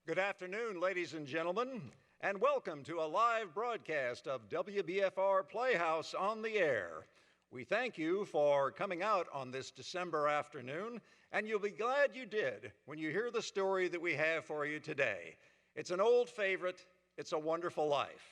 Good afternoon, ladies and gentlemen, and welcome to a live broadcast of WBFR Playhouse on the Air. We thank you for coming out on this December afternoon, and you'll be glad you did when you hear the story that we have for you today. It's an old favorite, It's a Wonderful Life.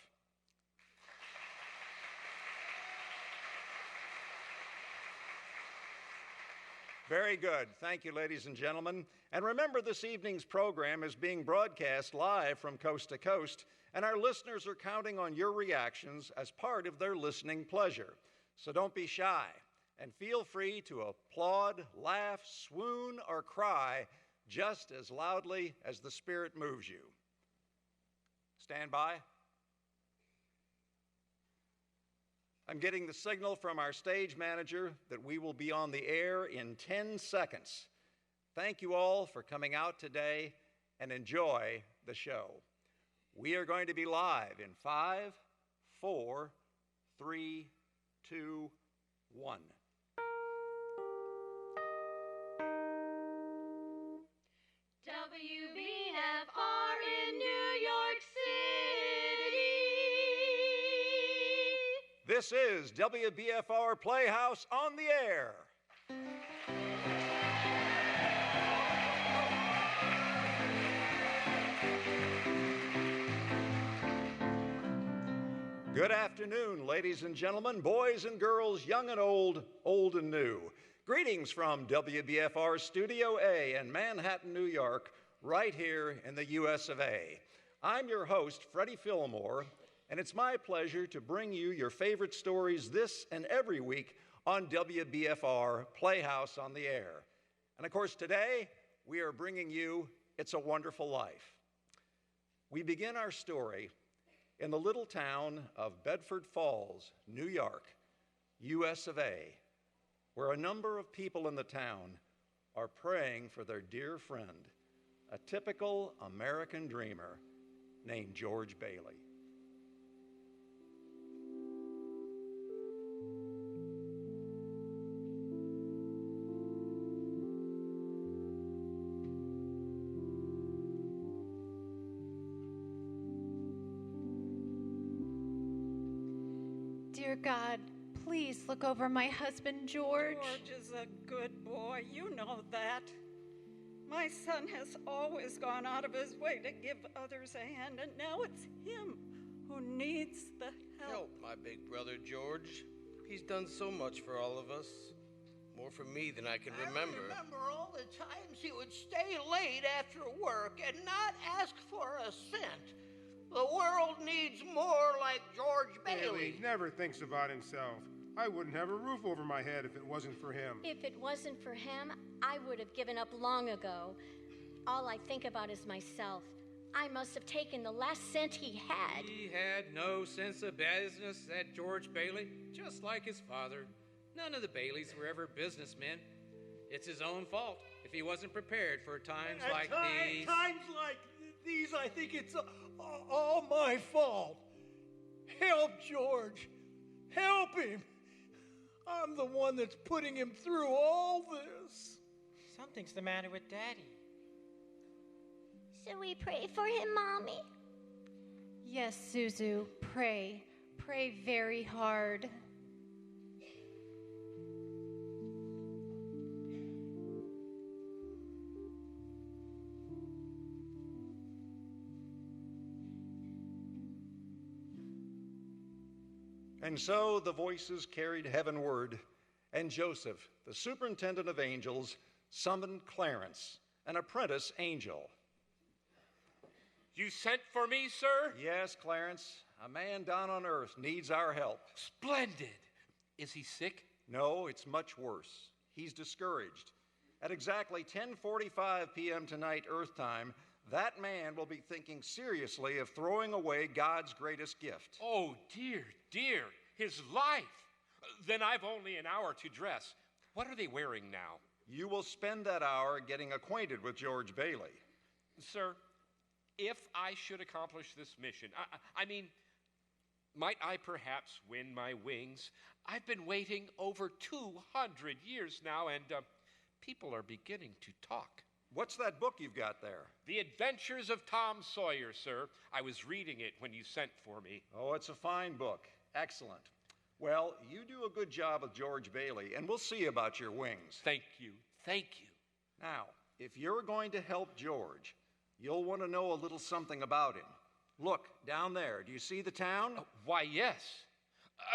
Very good. Thank you, ladies and gentlemen. And remember, this evening's program is being broadcast live from coast to coast, and our listeners are counting on your reactions as part of their listening pleasure. So don't be shy, and feel free to applaud, laugh, swoon, or cry just as loudly as the Spirit moves you. Stand by. I'm getting the signal from our stage manager that we will be on the air in 10 seconds. Thank you all for coming out today and enjoy the show. We are going to be live in 5, 4, 3, 2, 1. WBFR in New York City. This is WBFR Playhouse on the Air. Good afternoon, ladies and gentlemen, boys and girls, young and old, old and new. Greetings from WBFR Studio A in Manhattan, New York, right here in the US of A. I'm your host, Freddie Fillmore, and it's my pleasure to bring you your favorite stories this and every week on WBFR Playhouse on the Air. And of course, today, we are bringing you It's a Wonderful Life. We begin our story in the little town of Bedford Falls, New York, US of A, where a number of people in the town are praying for their dear friend, a typical American dreamer named George Bailey. Dear God, please look over my husband, George. George is a good boy. You know that. My son has always gone out of his way to give others a hand, and now it's him who needs the help. Help my big brother, George. He's done so much for all of us. More for me than I can remember. I remember all the times he would stay late after work and not ask for a cent. The world needs more like George Bailey. He never thinks about himself. I wouldn't have a roof over my head if it wasn't for him. If it wasn't for him, I would have given up long ago. All I think about is myself. I must have taken the last cent he had. He had no sense of business, that George Bailey, just like his father. None of the Baileys were ever businessmen. It's his own fault if he wasn't prepared for times like these. Times like these, I think it's all my fault. Help George. Help him. I'm the one that's putting him through all this. Something's the matter with Daddy. Should we pray for him, Mommy? Yes, Suzu, pray. Pray very hard. And so the voices carried heavenward, and Joseph, the superintendent of angels, summoned Clarence, an apprentice angel. You sent for me, sir? Yes, Clarence. A man down on earth needs our help. Splendid. Is he sick? No, it's much worse. He's discouraged. At exactly 10:45 p.m. tonight, Earth time, that man will be thinking seriously of throwing away God's greatest gift. Oh, dear, dear, his life. Then I've only an hour to dress. What are they wearing now? You will spend that hour getting acquainted with George Bailey. Sir, if I should accomplish this mission, I mean, might I perhaps win my wings? I've been waiting over 200 years now, and people are beginning to talk. What's that book you've got there? The Adventures of Tom Sawyer, sir. I was reading it when you sent for me. Oh, it's a fine book. Excellent. Well, you do a good job with George Bailey, and we'll see about your wings. Thank you. Thank you. Now, if you're going to help George, you'll want to know a little something about him. Look, down there, do you see the town? Why, yes.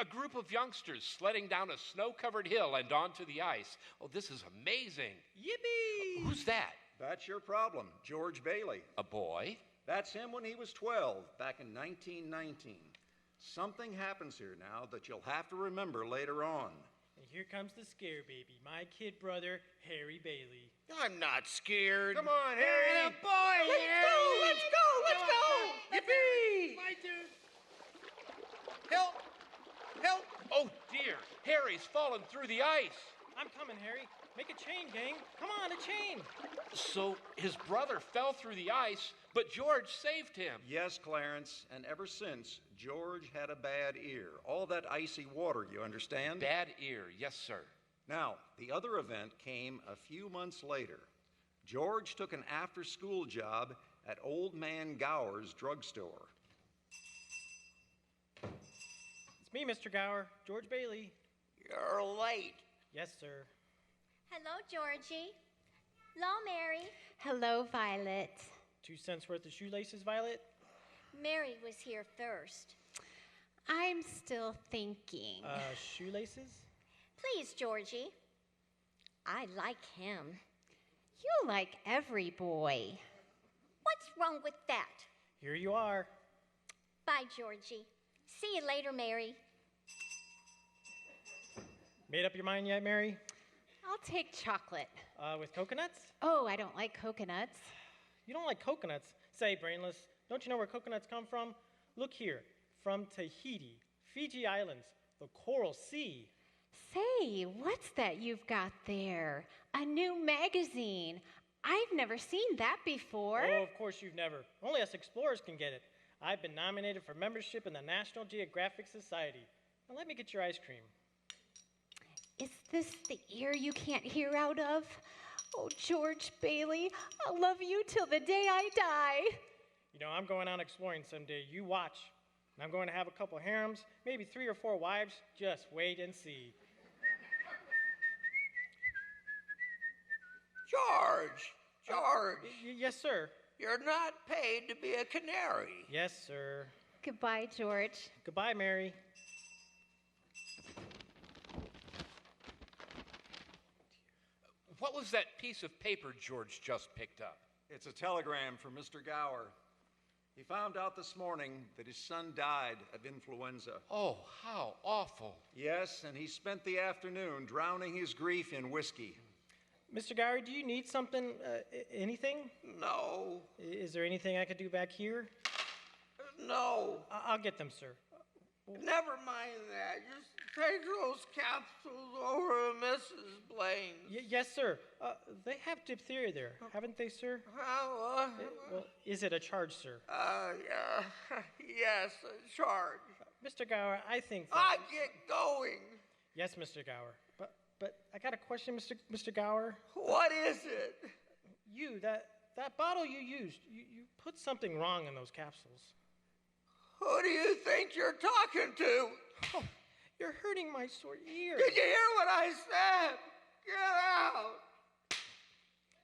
A group of youngsters sledding down a snow-covered hill and onto the ice. Oh, this is amazing. Yippee! Who's that? That's your problem, George Bailey. A boy? That's him when he was 12, back in 1919. Something happens here now that you'll have to remember later on. And here comes the scare baby, my kid brother, Harry Bailey. I'm not scared. Come on, Harry. Let's go! Yippee! My dude. Help! Help! Oh, dear. Harry's fallen through the ice. I'm coming, Harry. Make a chain, gang. Come on, a chain. So his brother fell through the ice, but George saved him. Yes, Clarence, and ever since, George had a bad ear. All that icy water, you understand? Bad ear, yes, sir. Now, the other event came a few months later. George took an after-school job at Old Man Gower's drugstore. It's me, Mr. Gower, George Bailey. You're late. Yes, sir. Hello, Georgie. Hello, Mary. Hello, Violet. 2 cents worth of shoelaces, Violet? Mary was here first. I'm still thinking. Shoelaces? Please, Georgie. I like him. You like every boy. What's wrong with that? Here you are. Bye, Georgie. See you later, Mary. Made up your mind yet, Mary? I'll take chocolate. With coconuts? Oh, I don't like coconuts. You don't like coconuts? Say, brainless, don't you know where coconuts come from? Look here, from Tahiti, Fiji Islands, the Coral Sea. Say, what's that you've got there? A new magazine. I've never seen that before. Oh, of course you've never. Only us explorers can get it. I've been nominated for membership in the National Geographic Society. Now let me get your ice cream. Is this the ear you can't hear out of? Oh, George Bailey, I'll love you till the day I die. You know, I'm going out exploring someday. You watch. And I'm going to have a couple harems, maybe 3 or 4 wives. Just wait and see. George. Yes, sir. You're not paid to be a canary. Yes, sir. Goodbye, George. Goodbye, Mary. What was that piece of paper George just picked up? It's a telegram from Mr. Gower. He found out this morning that his son died of influenza. Oh, how awful. Yes, and he spent the afternoon drowning his grief in whiskey. Mr. Gower, do you need something, anything? No. Is there anything I could do back here? No. I'll get them, sir. Never mind that. Just take those capsules over to Mrs. Blaine. Yes, sir. They have diphtheria there, haven't they, sir? Well, is it a charge, sir? Yeah. Yes, a charge. Mr. Gower, I think that... I get going. Yes, Mr. Gower. But I got a question, Mr. Gower. What is it? That bottle you used, you put something wrong in those capsules. Who do you think you're talking to? Oh, you're hurting my sore ear. Did you hear what I said? Get out.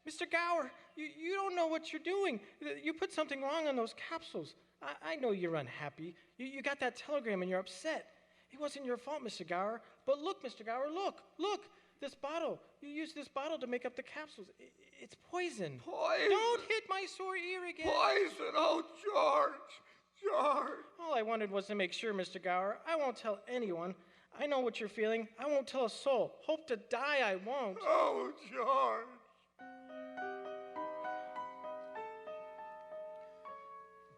Mr. Gower, you don't know what you're doing. You put something wrong on those capsules. I know you're unhappy. You got that telegram and you're upset. It wasn't your fault, Mr. Gower. But look, Mr. Gower, look. This bottle. You used this bottle to make up the capsules. It's poison. Poison? Don't hit my sore ear again. Poison? Oh, George. All I wanted was to make sure, Mr. Gower. I won't tell anyone. I know what you're feeling. I won't tell a soul. Hope to die, I won't. Oh, George.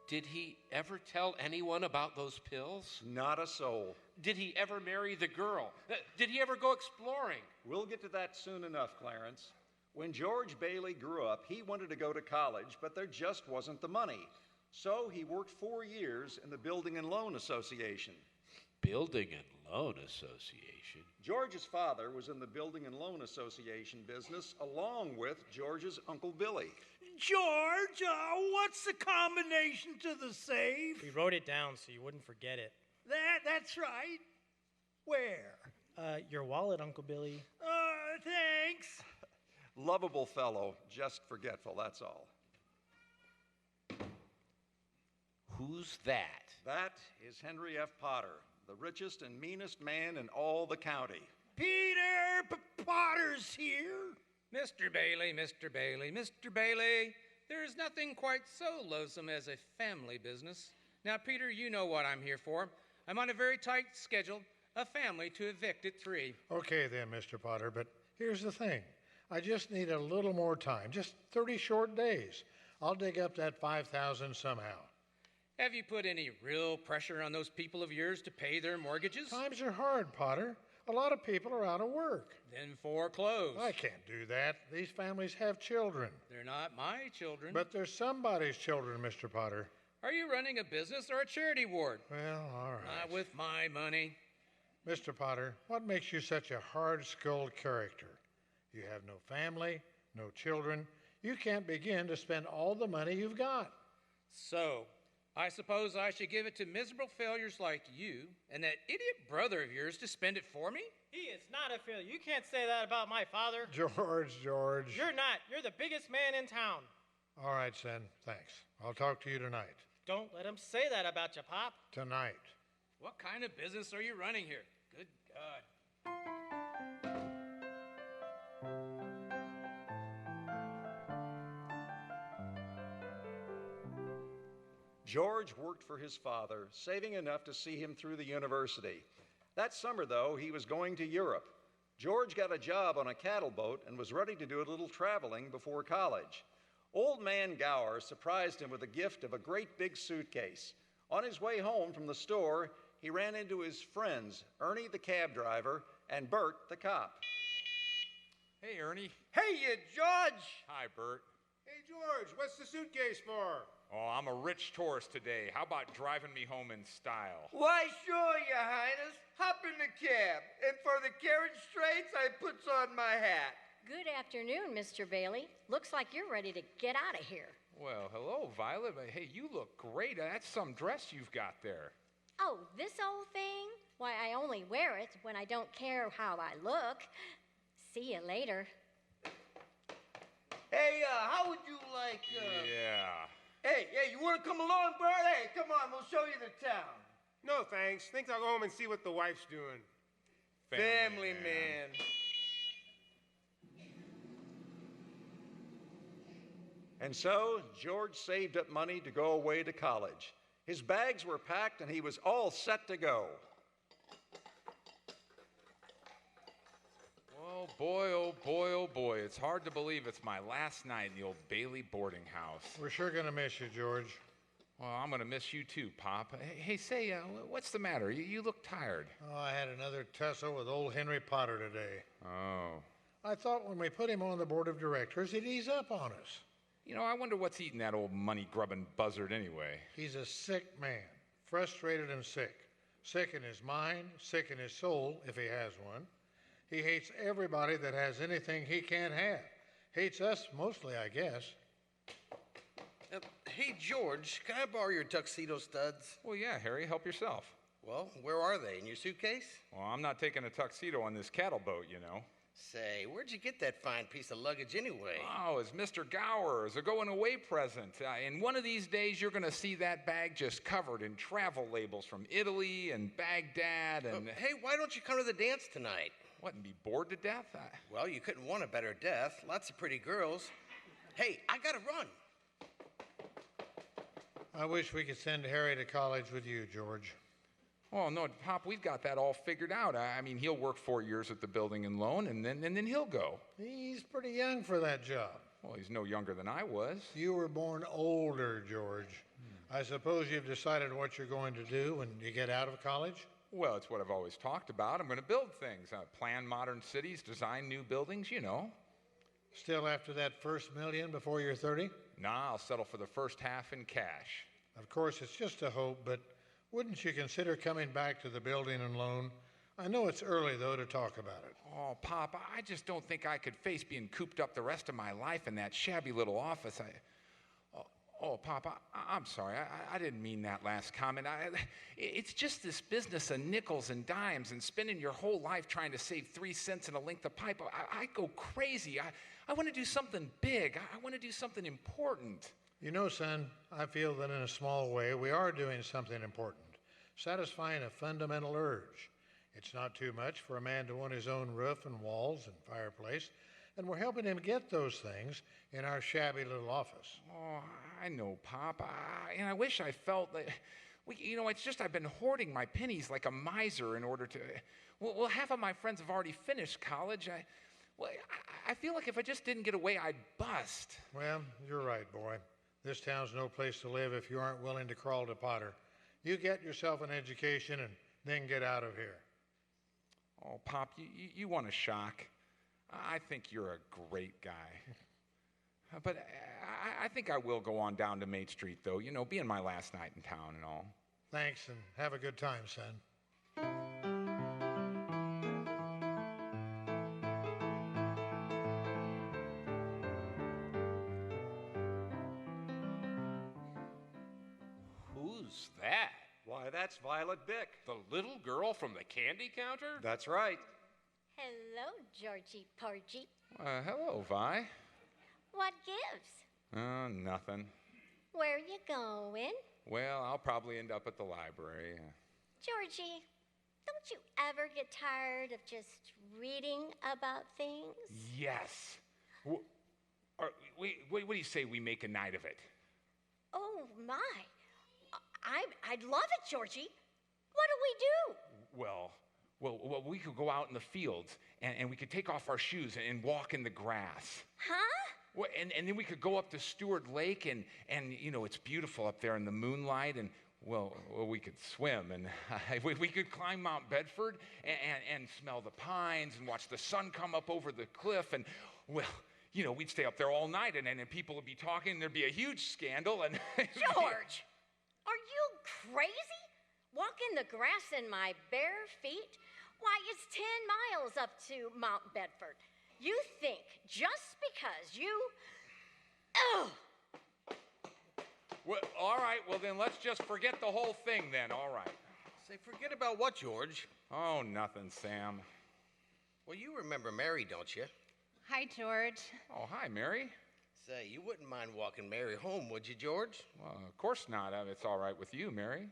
Did he ever tell anyone about those pills? Not a soul. Did he ever marry the girl? Did he ever go exploring? We'll get to that soon enough, Clarence. When George Bailey grew up, he wanted to go to college, but there just wasn't the money. So he worked 4 years in the Building and Loan Association. Building and Loan Association? George's father was in the Building and Loan Association business along with George's Uncle Billy. George, what's the combination to the safe? We wrote it down so you wouldn't forget it. That's right. Where? Your wallet, Uncle Billy. Thanks. Lovable fellow, just forgetful, that's all. Who's that? That is Henry F. Potter, the richest and meanest man in all the county. Peter Potter's here. Mr. Bailey, Mr. Bailey, Mr. Bailey, there is nothing quite so loathsome as a family business. Now, Peter, you know what I'm here for. I'm on a very tight schedule, a family to evict at 3. Okay then, Mr. Potter, but here's the thing. I just need a little more time, just 30 short days. I'll dig up that $5,000 somehow. Have you put any real pressure on those people of yours to pay their mortgages? Times are hard, Potter. A lot of people are out of work. Then foreclose. I can't do that. These families have children. They're not my children. But they're somebody's children, Mr. Potter. Are you running a business or a charity ward? Well, all right. Not with my money. Mr. Potter, what makes you such a hard-skulled character? You have no family, no children. You can't begin to spend all the money you've got. So, I suppose I should give it to miserable failures like you and that idiot brother of yours to spend it for me? He is not a failure. You can't say that about my father. George. You're not. You're the biggest man in town. All right, son. Thanks. I'll talk to you tonight. Don't let him say that about you, Pop. Tonight. What kind of business are you running here? Good God. George worked for his father, saving enough to see him through the university. That summer, though, he was going to Europe. George got a job on a cattle boat and was ready to do a little traveling before college. Old man Gower surprised him with a gift of a great big suitcase. On his way home from the store, he ran into his friends, Ernie the cab driver and Bert the cop. Hey, Ernie. Hey, you George! Hi, Bert. Hey, George, what's the suitcase for? Oh, I'm a rich tourist today. How about driving me home in style? Why, sure, Your Highness. Hop in the cab. And for the carriage straights, I puts on my hat. Good afternoon, Mr. Bailey. Looks like you're ready to get out of here. Well, hello, Violet. Hey, you look great. That's some dress you've got there. Oh, this old thing? Why, I only wear it when I don't care how I look. See you later. Hey, how would you like, Yeah. Hey, you want to come along, Bert? Hey, come on, we'll show you the town. No, thanks. Think I'll go home and see what the wife's doing. Family man. And so, George saved up money to go away to college. His bags were packed and he was all set to go. Oh, boy, oh, boy, oh, boy. It's hard to believe it's my last night in the old Bailey boarding house. We're sure going to miss you, George. Well, I'm going to miss you too, Pop. Hey, say, what's the matter? You look tired. Oh, I had another tussle with old Henry Potter today. Oh. I thought when we put him on the board of directors, he'd ease up on us. You know, I wonder what's eating that old money-grubbing buzzard anyway. He's a sick man, frustrated and sick. Sick in his mind, sick in his soul, if he has one. He hates everybody that has anything he can't have. Hates us mostly, I guess. Hey, George, can I borrow your tuxedo studs? Well, yeah, Harry, help yourself. Well, where are they? In your suitcase? Well, I'm not taking a tuxedo on this cattle boat, you know. Say, where'd you get that fine piece of luggage anyway? Oh, it's Mr. Gower. It's a going-away present. And one of these days, you're going to see that bag just covered in travel labels from Italy and Baghdad and... Hey, why don't you come to the dance tonight? What, and be bored to death? Well, you couldn't want a better death. Lots of pretty girls. Hey, I gotta run. I wish we could send Harry to college with you, George. Oh, no, Pop, we've got that all figured out. I mean, he'll work 4 years at the building and loan, and then he'll go. He's pretty young for that job. Well, he's no younger than I was. You were born older, George. I suppose you've decided what you're going to do when you get out of college? Well, it's what I've always talked about. I'm going to build things, plan modern cities, design new buildings, you know. Still after that first $1 million before you're 30? Nah, I'll settle for the first half in cash. Of course, it's just a hope, but Wouldn't you consider coming back to the building and loan? I know it's early, though, to talk about it. Oh, Pop, I just don't think I could face being cooped up the rest of my life in that shabby little office. Pop, I'm sorry. I didn't mean that last comment. It's just this business of nickels and dimes and spending your whole life trying to save 3 cents in a length of pipe. I go crazy. I want to do something big. I want to do something important. You know, son, I feel that in a small way we are doing something important, satisfying a fundamental urge. It's not too much for a man to want his own roof and walls and fireplace, and we're helping him get those things in our shabby little office. Oh, I know, Pop. And I wish I felt that. It's just I've been hoarding my pennies like a miser in order to. Well, half of my friends have already finished college. I feel like if I just didn't get away, I'd bust. Well, you're right, boy. This town's no place to live if you aren't willing to crawl to Potter. You get yourself an education and then get out of here. Oh, Pop, you want a shock. I think you're a great guy. But I think I will go on down to Main Street, though, being my last night in town and all. Thanks, and have a good time, son. Who's that? Why, that's Violet Bick. The little girl from the candy counter? That's right. Hello, Georgie Porgy. Hello, Vi. What gives? Nothing. Where you going? Well, I'll probably end up at the library. Georgie, don't you ever get tired of just reading about things? Yes. What do you say we make a night of it? Oh, my. I'd love it, Georgie. What do we do? Well, we could go out in the fields, and we could take off our shoes and walk in the grass. Huh? Well, and then we could go up to Stewart Lake, and it's beautiful up there in the moonlight, and, well we could swim, and we could climb Mount Bedford and smell the pines and watch the sun come up over the cliff, and, we'd stay up there all night, and people would be talking, and there'd be a huge scandal, and... George! Are you crazy? Walking the grass in my bare feet? Why, it's 10 miles up to Mount Bedford. You think just because you... Oh! Well, all right, well then let's just forget the whole thing then, all right. Say, forget about what, George? Oh, nothing, Sam. Well, you remember Mary, don't you? Hi, George. Oh, hi, Mary. Say, you wouldn't mind walking Mary home, would you, George? Well, of course not. It's all right with you, Mary.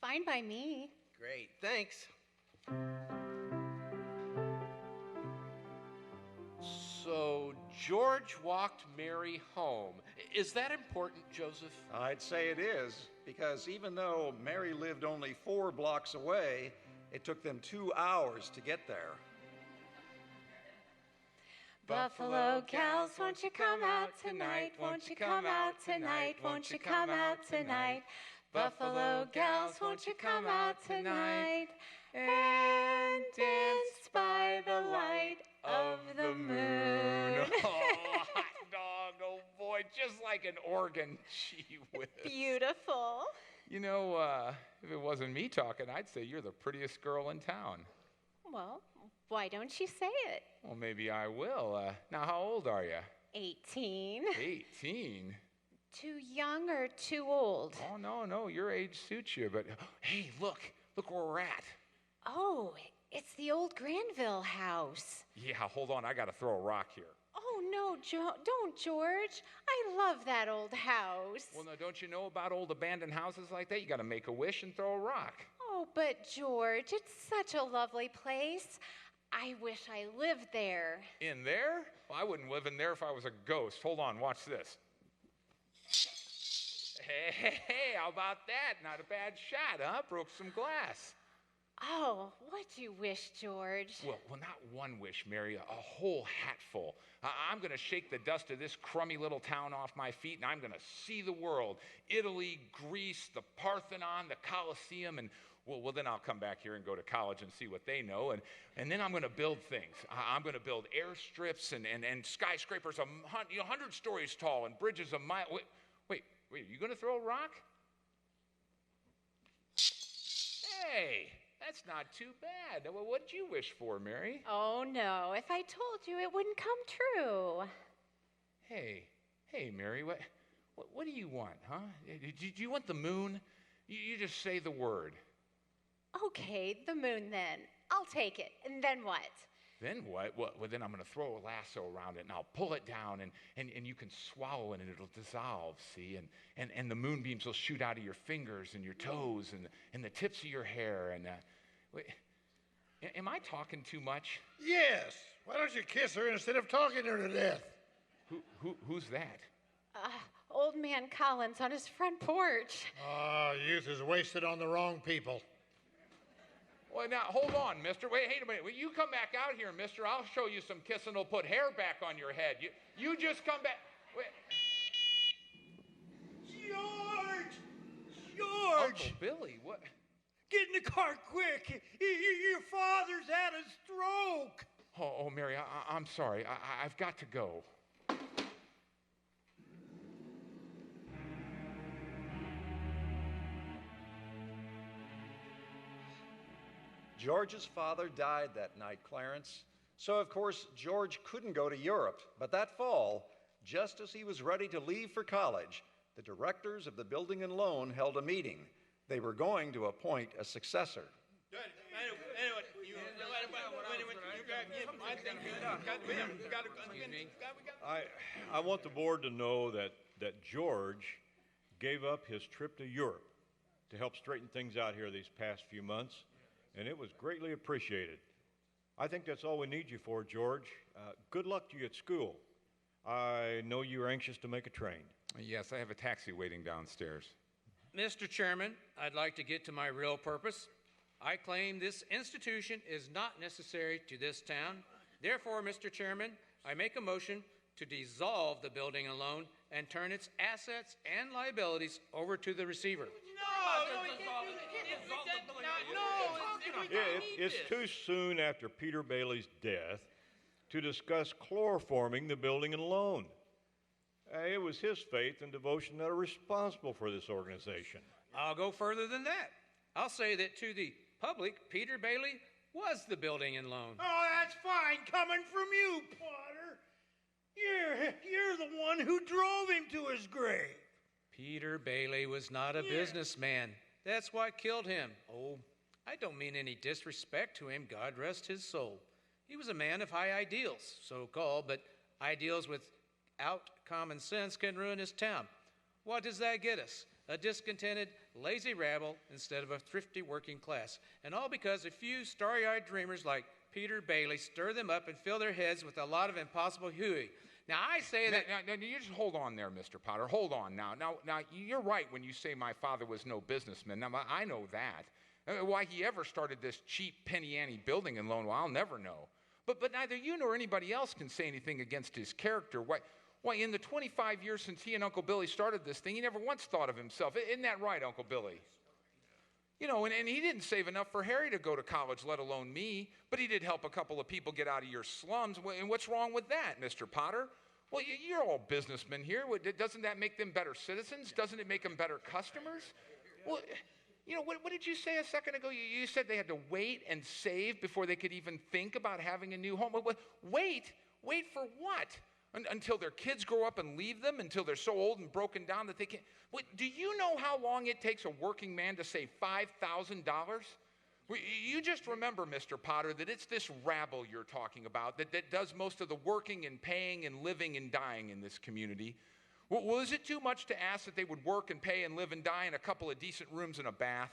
Fine by me. Great, thanks. So George walked Mary home. Is that important, Joseph? I'd say it is, because even though Mary lived only 4 blocks away, it took them 2 hours to get there. Buffalo gals, won't you come out tonight? Won't you come out tonight? Won't you come out tonight? Buffalo gals, won't you come out tonight? And dance by the light of the moon. Oh, hot dog, oh boy, just like an organ. Gee whiz. Beautiful. If it wasn't me talking, I'd say you're the prettiest girl in town. Well, why don't you say it? Well, maybe I will. Now, how old are you? 18. 18? Too young or too old? Oh, no, your age suits you. But, hey, look where we're at. Oh, it's the old Granville house. Yeah, hold on, I got to throw a rock here. Oh, no, don't, George. I love that old house. Well, now, don't you know about old abandoned houses like that? You got to make a wish and throw a rock. Oh, but George, it's such a lovely place. I wish I lived there. In there? Well, I wouldn't live in there if I was a ghost. Hold on, watch this. Hey, how about that? Not a bad shot, huh? Broke some glass. Oh, what do you wish, George? Well, not one wish, Mary, a whole hatful. I'm going to shake the dust of this crummy little town off my feet, and I'm going to see the world. Italy, Greece, the Parthenon, the Colosseum, and, well, then I'll come back here and go to college and see what they know, and then I'm going to build things. I'm going to build airstrips and skyscrapers 100 stories tall and bridges a mile. Wait, are you going to throw a rock? Hey, that's not too bad. Well, what did you wish for, Mary? Oh, no. If I told you, it wouldn't come true. Hey, Mary, what do you want, huh? Do you want the moon? You just say the word. Okay, the moon then. I'll take it. And then what? Then what? Well, then I'm going to throw a lasso around it, and I'll pull it down, and you can swallow it, and it'll dissolve, see? And the moonbeams will shoot out of your fingers and your toes and the tips of your hair. And wait, am I talking too much? Yes. Why don't you kiss her instead of talking her to death? Who's that? Old man Collins on his front porch. Oh, youth is wasted on the wrong people. Well, now, hold on, mister. Wait a minute. Well, you come back out here, mister. I'll show you some kissing that'll put hair back on your head. You just come back. Wait. George! Uncle Billy, what? Get in the car quick. Your father's had a stroke. Oh, Mary, I'm sorry. I've got to go. George's father died that night, Clarence. So, of course, George couldn't go to Europe. But that fall, just as he was ready to leave for college, the directors of the building and loan held a meeting. They were going to appoint a successor. I want the board to know that George gave up his trip to Europe to help straighten things out here these past few months, and it was greatly appreciated. I think that's all we need you for, George. Good luck to you at school. I know you're anxious to make a train. Yes, I have a taxi waiting downstairs. Mr. Chairman, I'd like to get to my real purpose. I claim this institution is not necessary to this town. Therefore, Mr. Chairman, I make a motion to dissolve the building and loan and turn its assets and liabilities over to the receiver. It's too soon after Peter Bailey's death to discuss chloroforming the building and loan. It was his faith and devotion that are responsible for this organization. I'll go further than that. I'll say that to the public, Peter Bailey was the building and loan. Oh, that's fine coming from you, Potter. You're the one who drove him to his grave. Peter Bailey was not a businessman. That's what killed him. Oh, I don't mean any disrespect to him. God rest his soul. He was a man of high ideals, so-called, but ideals without common sense can ruin his town. What does that get us? A discontented, lazy rabble instead of a thrifty working class. And all because a few starry-eyed dreamers like Peter Bailey stir them up and fill their heads with a lot of impossible hooey. Now, I say that... Now, you just hold on there, Mr. Potter. Hold on now. Now, you're right when you say my father was no businessman. Now, I know that. Why he ever started this cheap penny ante building and loan, well, I'll never know. But neither you nor anybody else can say anything against his character. Why, in the 25 years since he and Uncle Billy started this thing, he never once thought of himself. Isn't that right, Uncle Billy? You know, and he didn't save enough for Harry to go to college, let alone me. But he did help a couple of people get out of your slums. And what's wrong with that, Mr. Potter? Well, you're all businessmen here. Doesn't that make them better citizens? Doesn't it make them better customers? Well, you know, what did you say a second ago? You said they had to wait and save before they could even think about having a new home. Wait for what? Until their kids grow up and leave them, until they're so old and broken down that they can't. Do you know how long it takes a working man to save $5,000? You just remember, Mr. Potter, that it's this rabble you're talking about that does most of the working and paying and living and dying in this community. Well, is it too much to ask that they would work and pay and live and die in a couple of decent rooms and a bath?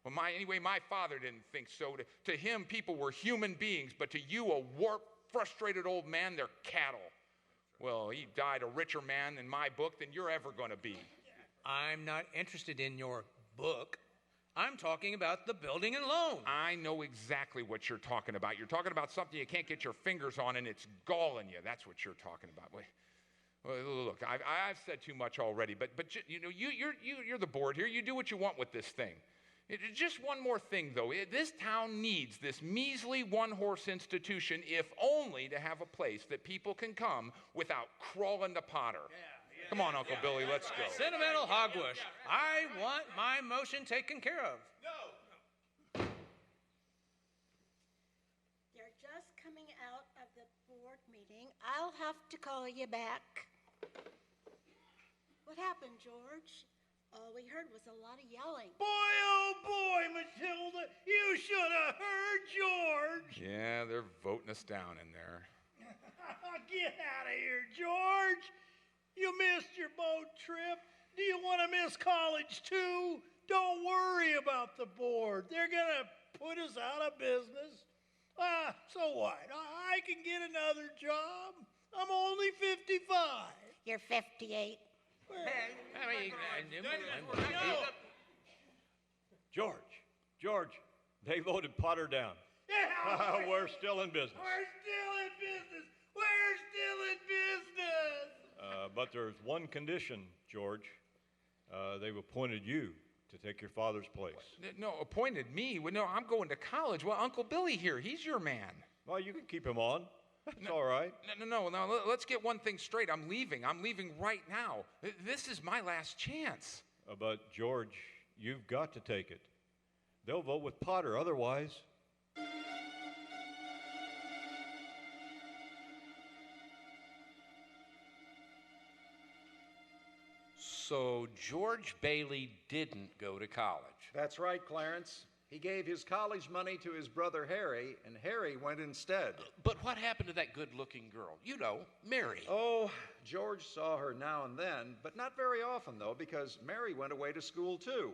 Well, my father didn't think so. To him, people were human beings, but to you, a warped, frustrated old man, they're cattle. Well, he died a richer man in my book than you're ever going to be. I'm not interested in your book. I'm talking about the building and loan. I know exactly what you're talking about. You're talking about something you can't get your fingers on, and it's galling you. That's what you're talking about. Well, look, I've said too much already, but you know, you're the board here. You do what you want with this thing. Just one more thing, though. This town needs this measly one-horse institution, if only to have a place that people can come without crawling to Potter. Come on, Uncle Billy, let's go. Sentimental hogwash. I want my motion taken care of. No. I'll have to call you back. What happened, George? All we heard was a lot of yelling. Boy, oh boy, Matilda, you should have heard George. Yeah, they're voting us down in there. Get out of here, George. You missed your boat trip. Do you want to miss college too? Don't worry about the board. They're going to put us out of business. So what? I can get another job. I'm only 55. You're 58. George, they voted Potter down. Yeah, We're still in business. We're still in business. We're still in business. But there's one condition, George. They've appointed you to take your father's place. No, appointed me? Well, no, I'm going to college. Well, Uncle Billy here, he's your man. Well, you can keep him on. It's all right. No, let's get one thing straight. I'm leaving right now. This is my last chance. But, George, you've got to take it. They'll vote with Potter otherwise. So George Bailey didn't go to college. That's right, Clarence. He gave his college money to his brother Harry, and Harry went instead. But what happened to that good-looking girl? You know, Mary. Oh, George saw her now and then, but not very often, though, because Mary went away to school, too.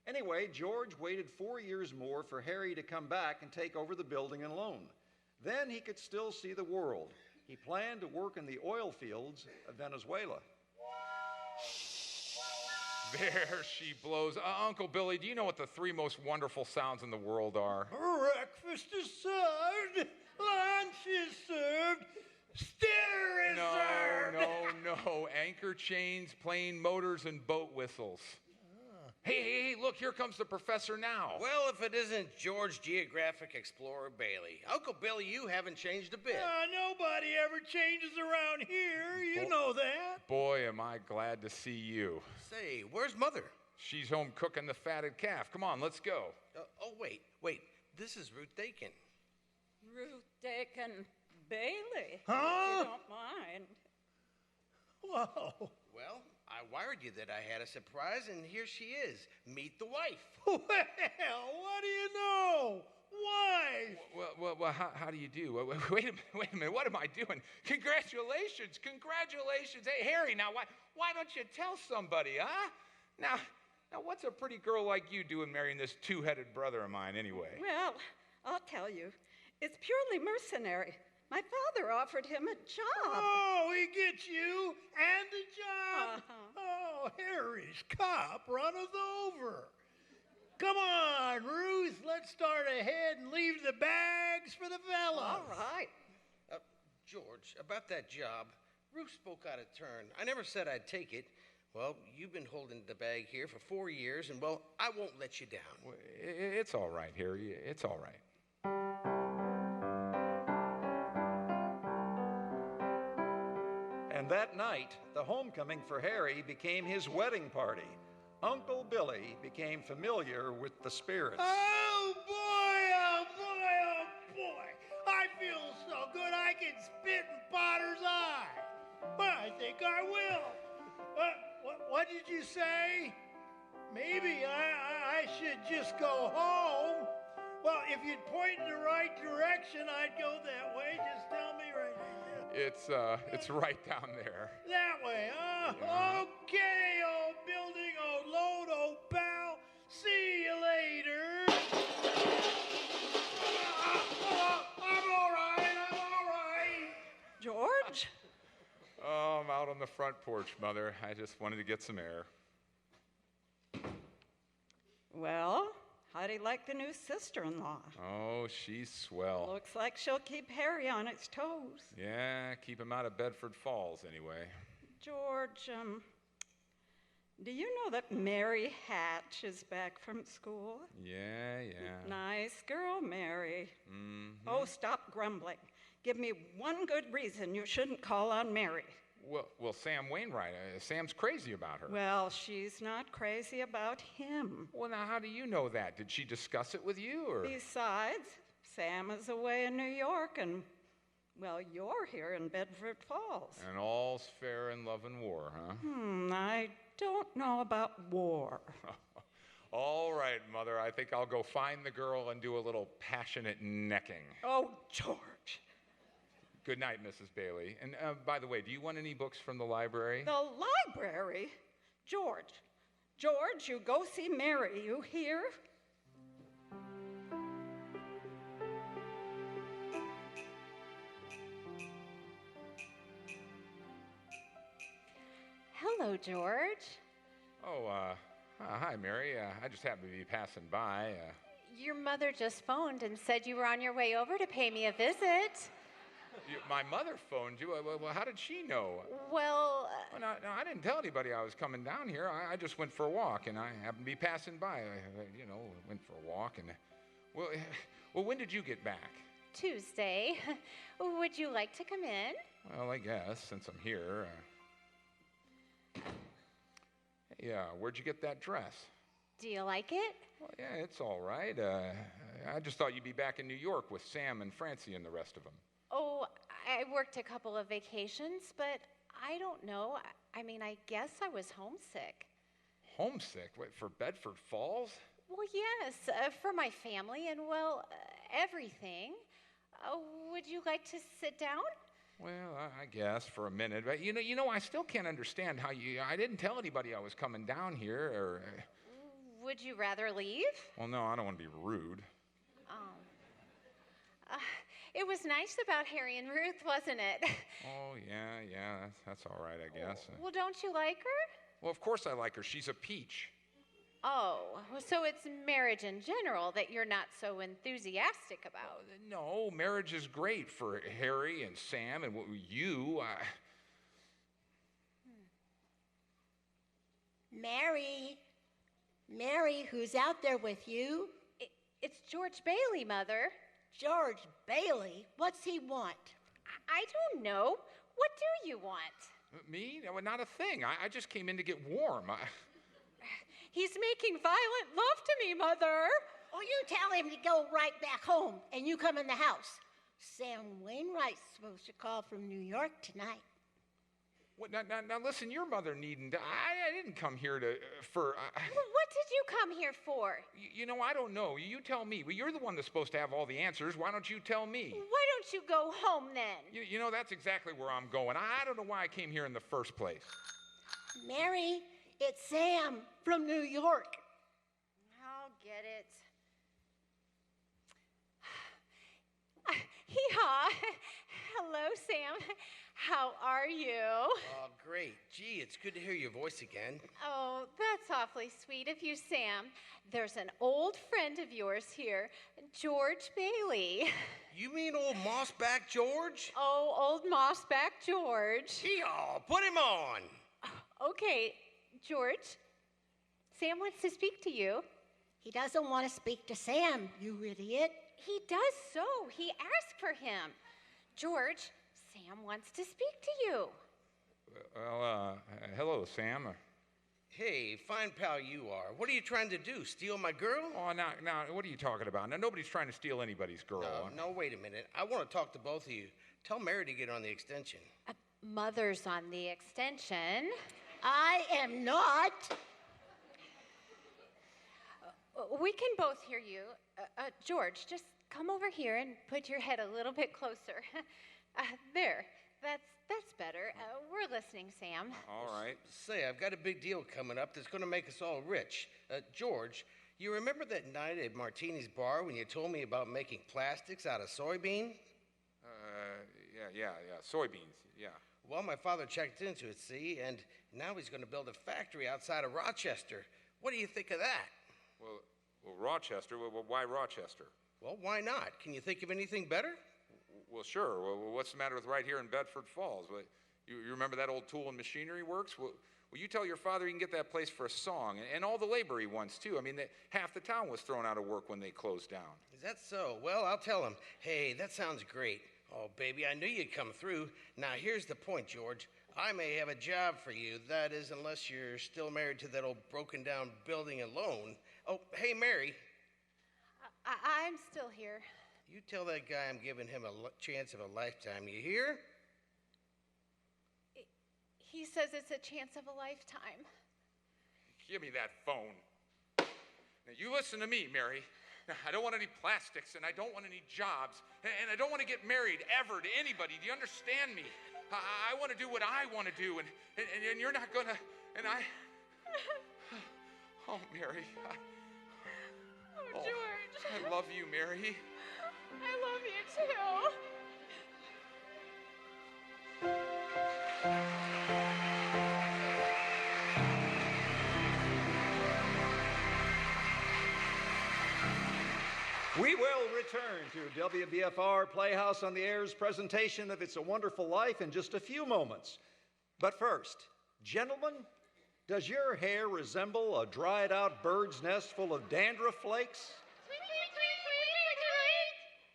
Anyway, George waited 4 years more for Harry to come back and take over the building alone. Then he could still see the world. He planned to work in the oil fields of Venezuela. There she blows. Uncle Billy, do you know what the three most wonderful sounds in the world are? Breakfast is served, lunch is served, dinner is served. No. Anchor chains, plane motors, and boat whistles. Hey, look, here comes the professor now. Well, if it isn't George Geographic Explorer Bailey. Uncle Billy, you haven't changed a bit. Nobody ever changes around here. You know that. Boy, am I glad to see you. Say, where's Mother? She's home cooking the fatted calf. Come on, let's go. Wait. This is Ruth Dakin. Ruth Dakin Bailey. Huh? If you don't mind. Whoa. Well, I wired you that I had a surprise, and here she is. Meet the wife. Well, what do you know? Wife. Well, how do you do? Wait a minute. What am I doing? Congratulations. Hey, Harry, now why don't you tell somebody, huh? Now, what's a pretty girl like you doing marrying this two-headed brother of mine anyway? Well, I'll tell you. It's purely mercenary. My father offered him a job. Oh, he gets you and a job? Uh-huh. Oh, Harry's cop runneth over. Come on, Ruth, let's start ahead and leave the bags for the fellas. All right. George, about that job, Ruth spoke out of turn. I never said I'd take it. Well, you've been holding the bag here for 4 years, and, well, I won't let you down. It's all right, Harry. It's all right. And that night, the homecoming for Harry became his wedding party. Uncle Billy became familiar with the spirits. Oh, boy, oh, boy, oh, boy. I feel so good I can spit in Potter's eye. Well, I think I will. What did you say? Maybe I should just go home. Well, if you'd point in the right direction, I'd go that way. Just tell me right now. It's right down there. That way, huh? Yeah. Okay, old building, old load, old pal. See you later. I'm all right. George? Oh, I'm out on the front porch, Mother. I just wanted to get some air. Well, how do you like the new sister-in-law? Oh, she's swell. Looks like she'll keep Harry on its toes. Yeah, keep him out of Bedford Falls, anyway. George, do you know that Mary Hatch is back from school? Yeah. Nice girl, Mary. Mm-hmm. Oh, stop grumbling. Give me one good reason you shouldn't call on Mary. Well, Sam Wainwright, Sam's crazy about her. Well, she's not crazy about him. Well, now, how do you know that? Did she discuss it with you, or? Besides, Sam is away in New York, and Well, you're here in Bedford Falls. And all's fair in love and war, huh? I don't know about war. All right, Mother, I think I'll go find the girl and do a little passionate necking. Oh, George. Good night, Mrs. Bailey. And by the way, do you want any books from the library? The library? George, you go see Mary, you hear? Hello, George. Oh, hi, Mary. I just happened to be passing by. Your mother just phoned and said you were on your way over to pay me a visit. My mother phoned you? Well, how did she know? Well... No, I didn't tell anybody I was coming down here. I just went for a walk, and I happened to be passing by. I went for a walk, and... Well, when did you get back? Tuesday. Would you like to come in? Well, I guess, since I'm here. Yeah, where'd you get that dress? Do you like it? Well, yeah, it's all right. I just thought you'd be back in New York with Sam and Francie and the rest of them. Oh, I worked a couple of vacations, but I don't know. I mean, I guess I was homesick. Homesick? Wait, for Bedford Falls? Well, yes, for my family and, well, everything. Would you like to sit down? Well, I guess for a minute. But, I still can't understand how I didn't tell anybody I was coming down here, or... Would you rather leave? Well, no, I don't want to be rude. It was nice about Harry and Ruth, wasn't it? Oh, yeah, that's all right, I guess. Well, don't you like her? Well, of course I like her. She's a peach. Oh, so it's marriage in general that you're not so enthusiastic about. No, marriage is great for Harry and Sam and you. Mary, who's out there with you? It's George Bailey, Mother. George Bailey? What's he want? I don't know. What do you want? Me? No, not a thing. I just came in to get warm. He's making violent love to me, Mother. Oh, you tell him to go right back home, and you come in the house. Sam Wainwright's supposed to call from New York tonight. What, now, listen, your mother needn't. I didn't come here for... Well, what did you come here for? I don't know. You tell me. Well, you're the one that's supposed to have all the answers. Why don't you tell me? Why don't you go home, then? That's exactly where I'm going. I don't know why I came here in the first place. Mary, it's Sam from New York. I'll get it. Hee-haw. Hello, Sam. How are you? Oh, great. Gee, it's good to hear your voice again. Oh, that's awfully sweet of you, Sam. There's an old friend of yours here, George Bailey. You mean old Mossback George? Oh, old Mossback George. Hee-haw, put him on. Okay, George, Sam wants to speak to you. He doesn't want to speak to Sam, you idiot. He does so. He asked for him. George, Sam wants to speak to you. Well, hello, Sam. Hey, fine pal you are. What are you trying to do, steal my girl? Oh, now, what are you talking about? Now, nobody's trying to steal anybody's girl. No, wait a minute. I want to talk to both of you. Tell Mary to get on the extension. Mother's on the extension. I am not. We can both hear you. George, just come over here and put your head a little bit closer. There. That's better. We're listening, Sam. All right. Say, I've got a big deal coming up that's going to make us all rich. George, you remember that night at Martini's bar when you told me about making plastics out of soybean? Yeah, soybeans, yeah. Well, my father checked into it, see, and now he's going to build a factory outside of Rochester. What do you think of that? Well, Rochester? Well, why Rochester? Well, why not? Can you think of anything better? Well, sure. Well, what's the matter with right here in Bedford Falls? You remember that old Tool and Machinery Works? Well, you tell your father he can get that place for a song, and all the labor he wants, too. I mean, half the town was thrown out of work when they closed down. Is that so? Well, I'll tell him. Hey, that sounds great. Oh, baby, I knew you'd come through. Now, here's the point, George. I may have a job for you. That is, unless you're still married to that old broken-down building alone. Oh, hey, Mary. I'm still here. You tell that guy I'm giving him a chance of a lifetime, you hear? He says it's a chance of a lifetime. Give me that phone. Now, you listen to me, Mary. I don't want any plastics, and I don't want any jobs, and I don't want to get married ever to anybody. Do you understand me? I want to do what I want to do, and you're not going to, and I... Oh, Mary. Oh, George. I love you, Mary. I love you, too. We will return to WBFR Playhouse on the Air's presentation of It's a Wonderful Life in just a few moments. But first, gentlemen, does your hair resemble a dried-out bird's nest full of dandruff flakes?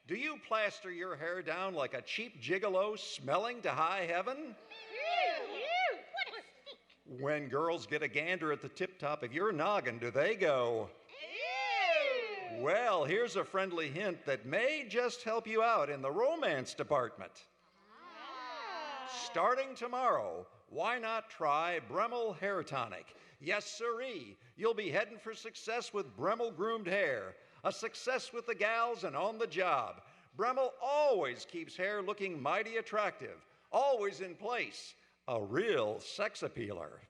Do you plaster your hair down like a cheap gigolo smelling to high heaven? When girls get a gander at the tip-top of your noggin, do they go, ew? Well, here's a friendly hint that may just help you out in the romance department. Starting tomorrow, why not try Bremel Hair Tonic? Yes, sirree, you'll be heading for success with Bremel groomed hair. A success with the gals and on the job. Bremel always keeps hair looking mighty attractive, always in place. A real sex appealer.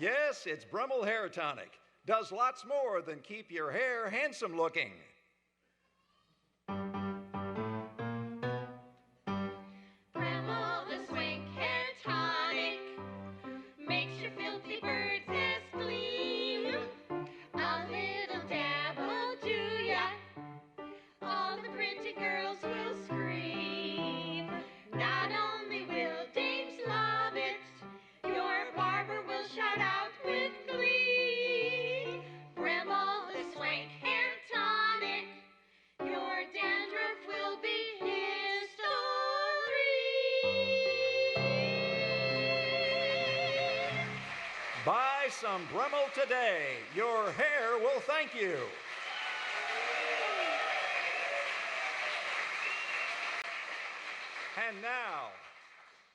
Yes, it's Bremel Hair Tonic. Does lots more than keep your hair handsome looking. Bremel, the Swank Hair Tonic, makes your filthy bird's nest clean. A little dab will do ya. All the pretty girls will scream. Not only will dames love it, your barber will shout out with glee. Bremel, the Swank Hair Tonic, your dandruff will be history. Buy some Bremel today. Your hair will thank you. And now,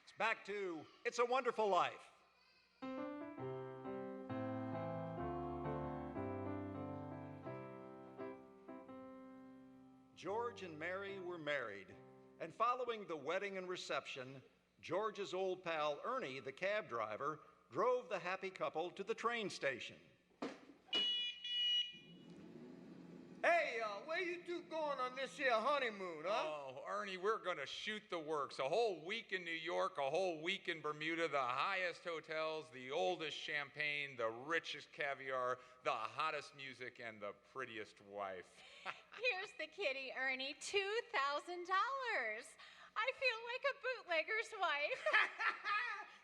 it's back to It's a Wonderful Life. George and Mary were married, and following the wedding and reception, George's old pal Ernie, the cab driver, drove the happy couple to the train station. Hey, where you two going on this here honeymoon, huh? Oh, Ernie, we're going to shoot the works. A whole week in New York, a whole week in Bermuda, the highest hotels, the oldest champagne, the richest caviar, the hottest music, and the prettiest wife. Here's the kitty, Ernie, $2,000. I feel like a bootlegger's wife.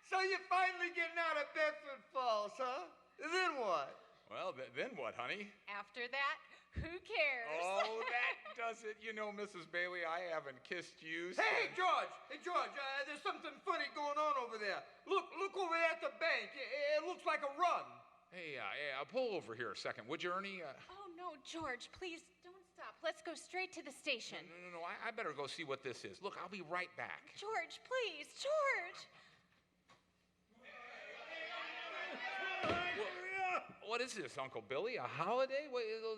So you're finally getting out of Bedford Falls, huh? Then what? Well, then what, honey? After that, who cares? Oh, that does it. You know, Mrs. Bailey, I haven't kissed you since... Hey, George! There's something funny going on over there. Look over there at the bank. It looks like a run. Hey, pull over here a second, would you, Ernie? Oh, no, George, please don't stop. Let's go straight to the station. No, I better go see what this is. Look, I'll be right back. George, please, George! What is this, Uncle Billy? A holiday?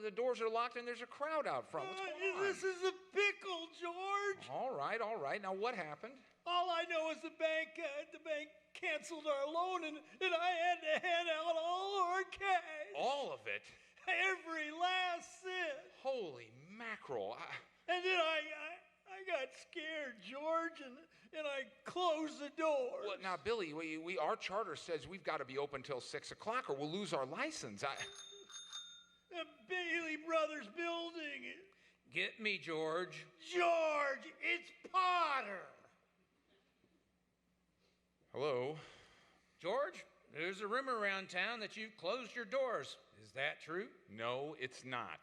The doors are locked and there's a crowd out front. What's going on? This is a pickle, George. All right. Now what happened? All I know is the bank canceled our loan and I had to hand out all our cash. All of it? Every last cent. Holy mackerel. And then I got scared, George, and I closed the doors. Well, now, Billy, our charter says we've got to be open till 6 o'clock or we'll lose our license. The Bailey Brothers building. Get me, George. George, it's Potter. Hello? George, there's a rumor around town that you've closed your doors. Is that true? No, it's not.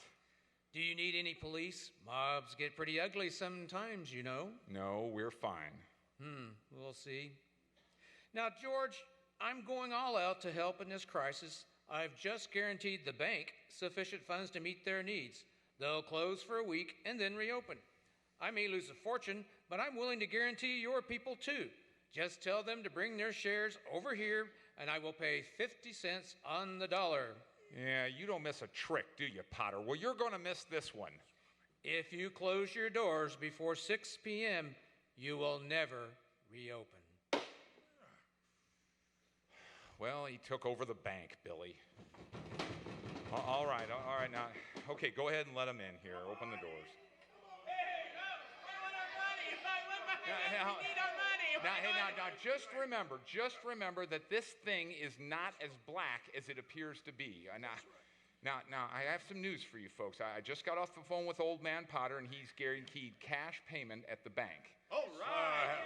Do you need any police? Mobs get pretty ugly sometimes, you know. No, we're fine. We'll see. Now, George, I'm going all out to help in this crisis. I've just guaranteed the bank sufficient funds to meet their needs. They'll close for a week and then reopen. I may lose a fortune, but I'm willing to guarantee your people too. Just tell them to bring their shares over here, and I will pay 50 cents on the dollar. Yeah, you don't miss a trick, do you, Potter? Well, you're going to miss this one. If you close your doors before 6 p.m., you will never reopen. Well, he took over the bank, Billy. All right, now. Okay, go ahead and let him in here. Open the doors. Now, just remember that this thing is not as black as it appears to be. Now, I have some news for you folks. I just got off the phone with old man Potter, and he's guaranteed cash payment at the bank. All right.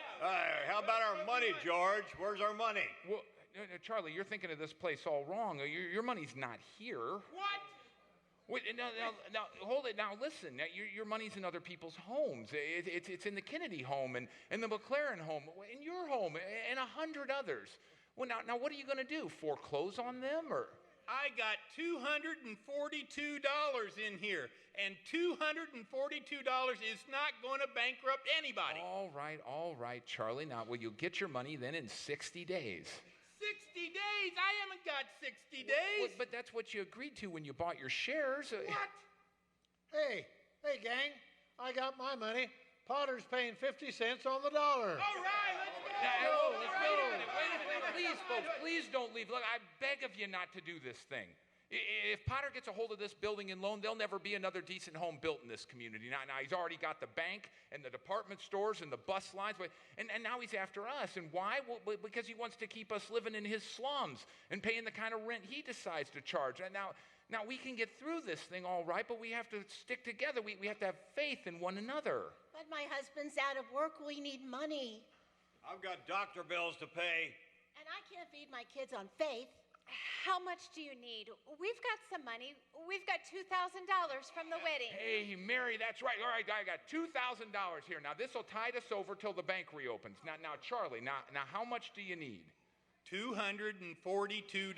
How about our money, George? Where's our money? Well, no, Charlie, you're thinking of this place all wrong. Your money's not here. What? Wait, now, hold it. Now, listen. Now, your money's in other people's homes. It's in the Kennedy home and the McLaren home, in your home, and 100 others. Well, now, what are you going to do? Foreclose on them, or? I got $242 in here, and $242 is not going to bankrupt anybody. All right, Charlie. Now, will you get your money then in 60 days? 60 days? I haven't got 60 days. Well, but that's what you agreed to when you bought your shares. What? Hey, gang, I got my money. Potter's paying 50 cents on the dollar. All right, let's go. Wait a minute. Please, folks, please don't leave. Look, I beg of you not to do this thing. If Potter gets a hold of this building and loan, there'll never be another decent home built in this community. Now he's already got the bank and the department stores and the bus lines, and now he's after us. And why? Well, because he wants to keep us living in his slums and paying the kind of rent he decides to charge. And now we can get through this thing all right, but we have to stick together. We have to have faith in one another. But my husband's out of work. We need money. I've got doctor bills to pay. And I can't feed my kids on faith. How much do you need? We've got some money. We've got $2,000 from the wedding. Hey, Mary, that's right. All right, I got $2,000 here. Now, this will tide us over till the bank reopens. Now, Charlie, now, how much do you need? $242.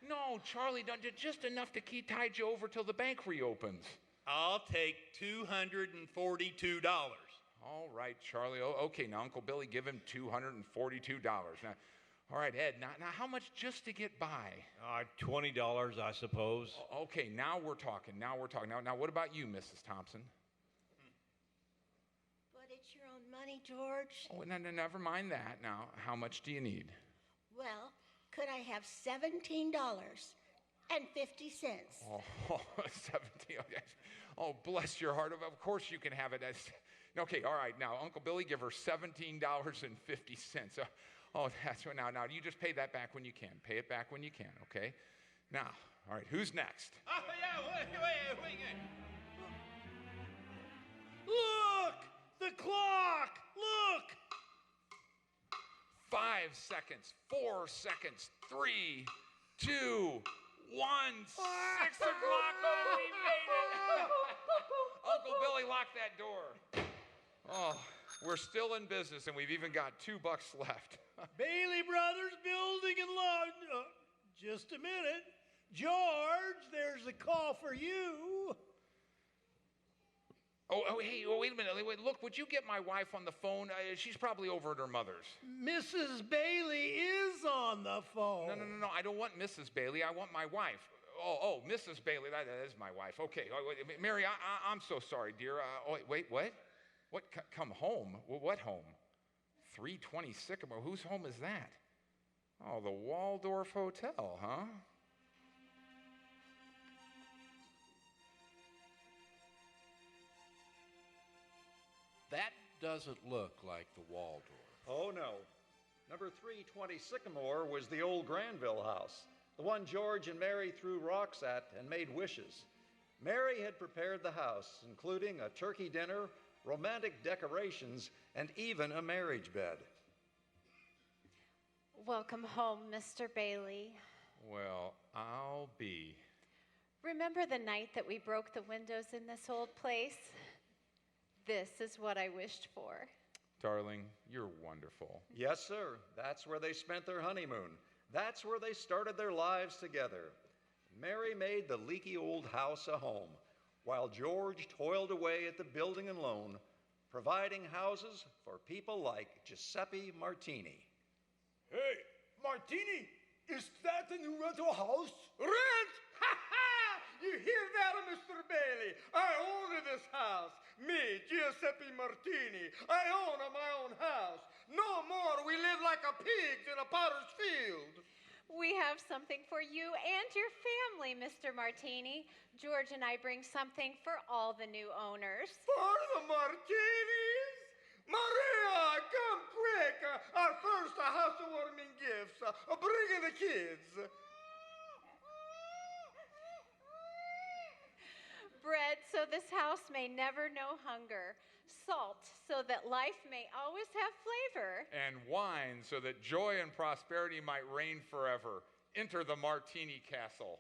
No, Charlie, just enough to tide you over till the bank reopens. I'll take $242. All right, Charlie. Okay, now, Uncle Billy, give him $242. Now, all right, Ed, now how much just to get by? $20, I suppose. Okay, now we're talking. Now, what about you, Mrs. Thompson? But it's your own money, George. Oh, no, never mind that. Now, how much do you need? Well, could I have $17.50? Oh, 17. Oh, bless your heart. Of course you can have it. Okay, all right. Now, Uncle Billy, give her $17.50. Oh, that's right. Now, you just pay that back when you can. Pay it back when you can, okay? Now, all right, who's next? Oh, yeah, wait. Look! The clock! Look! 5 seconds, 4 seconds, 3, 2, 1, 6 o'clock. Oh, we made it. Uncle Billy, lock that door. Oh, we're still in business, and we've even got $2 left. Bailey Brothers Building and Lawn. Just a minute. George, there's a call for you. Hey, wait a minute. Wait, look, would you get my wife on the phone? She's probably over at her mother's. Mrs. Bailey is on the phone. No. I don't want Mrs. Bailey. I want my wife. Oh, Mrs. Bailey. That is my wife. Okay. Wait, Mary, I'm so sorry, dear. Wait, what? What? Come home? What home? 320 Sycamore. Whose home is that? Oh, the Waldorf Hotel, huh? That doesn't look like the Waldorf. Oh, no. Number 320 Sycamore was the old Granville house, the one George and Mary threw rocks at and made wishes. Mary had prepared the house, including a turkey dinner, romantic decorations, and even a marriage bed. Welcome home, Mr. Bailey. Well, I'll be. Remember the night that we broke the windows in this old place? This is what I wished for. Darling, you're wonderful. Yes, sir. That's where they spent their honeymoon. That's where they started their lives together. Mary made the leaky old house a home, while George toiled away at the building and loan, providing houses for people like Giuseppe Martini. Hey, Martini, is that the new rental house? Rent? Ha ha! You hear that, Mr. Bailey? I own this house. Me, Giuseppe Martini. I own my own house. No more we live like a pigs in a potter's field. We have something for you and your family, Mr. Martini. George and I bring something for all the new owners. For the Martinis? Maria, come quick. Our first housewarming gifts. Bring in the kids. Bread so this house may never know hunger. Salt so that life may always have flavor. And wine so that joy and prosperity might reign forever. Enter the Martini Castle.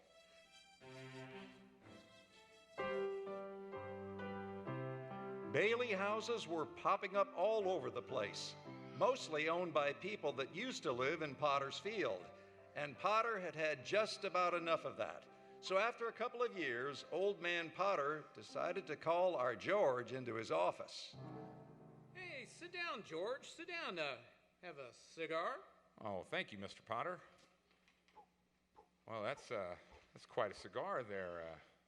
Bailey houses were popping up all over the place, mostly owned by people that used to live in Potter's Field, and Potter had had just about enough of that. So after a couple of years, old man Potter decided to call our George into his office. Hey, sit down, George. Sit down. Have a cigar? Oh, thank you, Mr. Potter. Well, that's quite a cigar there.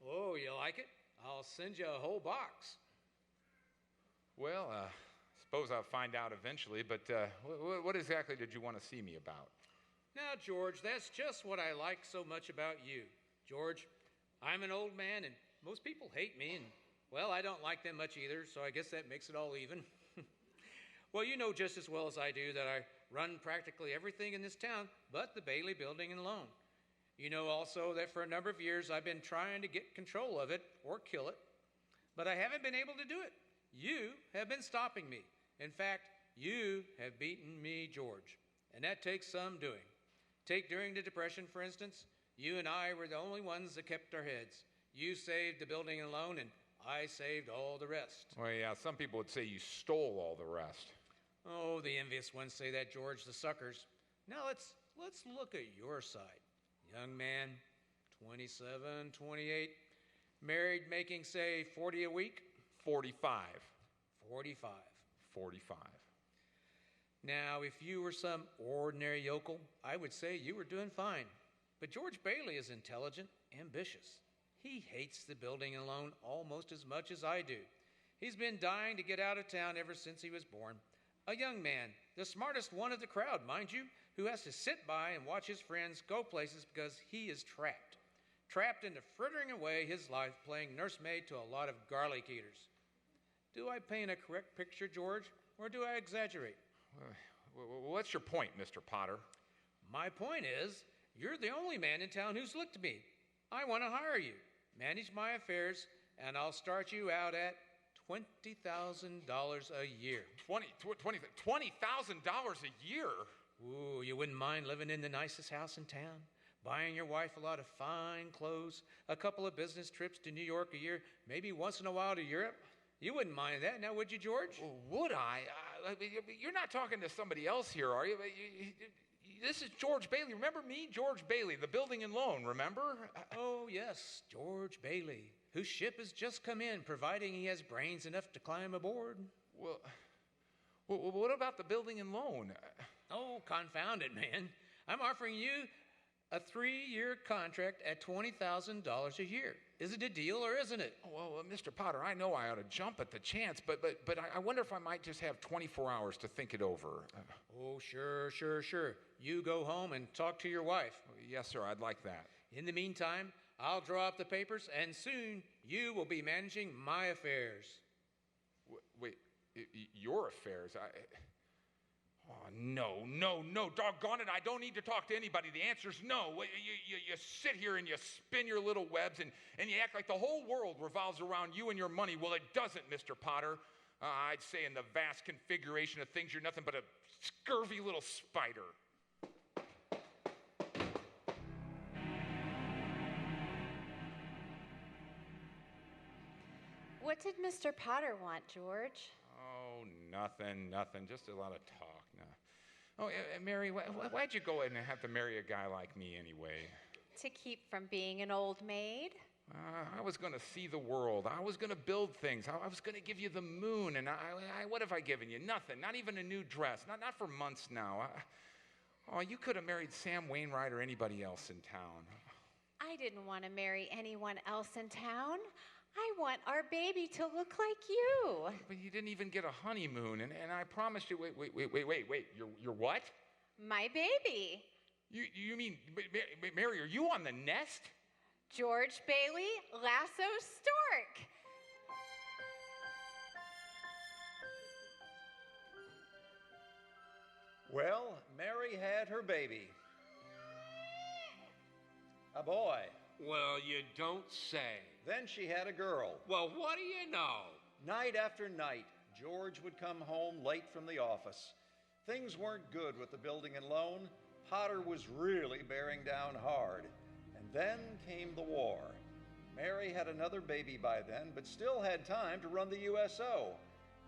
Oh, you like it? I'll send you a whole box. Well, suppose I'll find out eventually, but what exactly did you want to see me about? Now, George, that's just what I like so much about you. George, I'm an old man, and most people hate me, and, well, I don't like them much either, so I guess that makes it all even. Well, you know just as well as I do that I run practically everything in this town but the Bailey Building and Loan. You know also that for a number of years I've been trying to get control of it or kill it, but I haven't been able to do it. You have been stopping me. In fact, you have beaten me, George, and that takes some doing. Take during the Depression, for instance. You and I were the only ones that kept our heads. You saved the building and loan, and I saved all the rest. Well, yeah, some people would say you stole all the rest. Oh, the envious ones say that, George, the suckers. Now let's look at your side. Young man, 27, 28, married, making, say, 40 a week? 45. 45. 45. Now, if you were some ordinary yokel, I would say you were doing fine. But George Bailey is intelligent, ambitious. He hates the building and loan almost as much as I do. He's been dying to get out of town ever since he was born. A young man, the smartest one of the crowd, mind you, who has to sit by and watch his friends go places because he is trapped. Trapped into frittering away his life playing nursemaid to a lot of garlic eaters. Do I paint a correct picture, George, or do I exaggerate? What's your point, Mr. Potter? My point is, you're the only man in town who's looked at me. I want to hire you, manage my affairs, and I'll start you out at $20,000 a year. $20,000 a year? Ooh, you wouldn't mind living in the nicest house in town, buying your wife a lot of fine clothes, a couple of business trips to New York a year, maybe once in a while to Europe? You wouldn't mind that, now would you, George? Would I? You're not talking to somebody else here, are you? This is George Bailey. Remember me? George Bailey, the building and loan, remember? Oh, yes, George Bailey, whose ship has just come in, providing he has brains enough to climb aboard. Well, what about the building and loan? Oh, confound it, man. I'm offering you a 3-year contract at $20,000 a year. Is it a deal or isn't it? Well, Mr. Potter, I know I ought to jump at the chance, but I wonder if I might just have 24 hours to think it over. Oh, sure. You go home and talk to your wife. Yes, sir, I'd like that. In the meantime, I'll draw up the papers, and soon you will be managing my affairs. Wait, your affairs? Oh, no, doggone it, I don't need to talk to anybody. The answer's no. You sit here and you spin your little webs and you act like the whole world revolves around you and your money. Well, it doesn't, Mr. Potter. I'd say in the vast configuration of things, you're nothing but a scurvy little spider. What did Mr. Potter want, George? Oh, nothing. Just a lot of talk. No. Oh, Mary, why'd you go ahead and have to marry a guy like me anyway? To keep from being an old maid? I was going to see the world. I was going to build things. I was going to give you the moon. And what have I given you? Nothing. Not even a new dress. Not for months now. You could have married Sam Wainwright or anybody else in town. I didn't want to marry anyone else in town. I want our baby to look like you. But you didn't even get a honeymoon. And I promised you, wait. You're what? My baby. You mean, Mary, are you on the nest? George Bailey, Lasso Stork. Well, Mary had her baby. A boy. Well, you don't say. Then she had a girl. Well, what do you know? Night after night, George would come home late from the office. Things weren't good with the building and loan. Potter was really bearing down hard. And then came the war. Mary had another baby by then, but still had time to run the USO.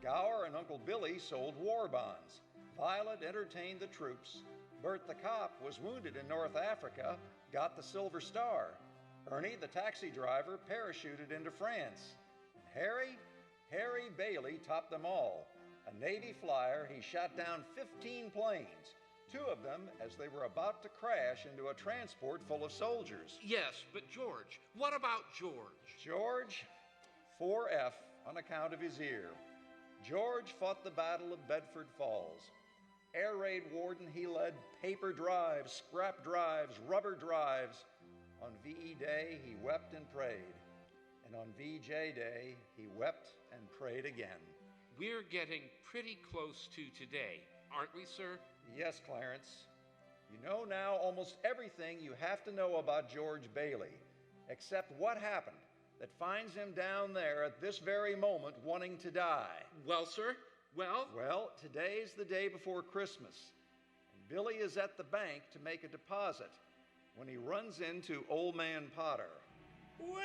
Gower and Uncle Billy sold war bonds. Violet entertained the troops. Bert the cop was wounded in North Africa, got the Silver Star. Ernie, the taxi driver, parachuted into France. And Harry Bailey topped them all. A Navy flyer, he shot down 15 planes. 2 of them as they were about to crash into a transport full of soldiers. Yes, but George, what about George? George, 4F on account of his ear. George fought the Battle of Bedford Falls. Air raid warden, he led paper drives, scrap drives, rubber drives. On VE Day, he wept and prayed. And on VJ Day, he wept and prayed again. We're getting pretty close to today, aren't we, sir? Yes, Clarence. You know now almost everything you have to know about George Bailey, except what happened that finds him down there at this very moment wanting to die. Well, sir, well? Well, today's the day before Christmas, and Billy is at the bank to make a deposit when he runs into Old Man Potter. Well,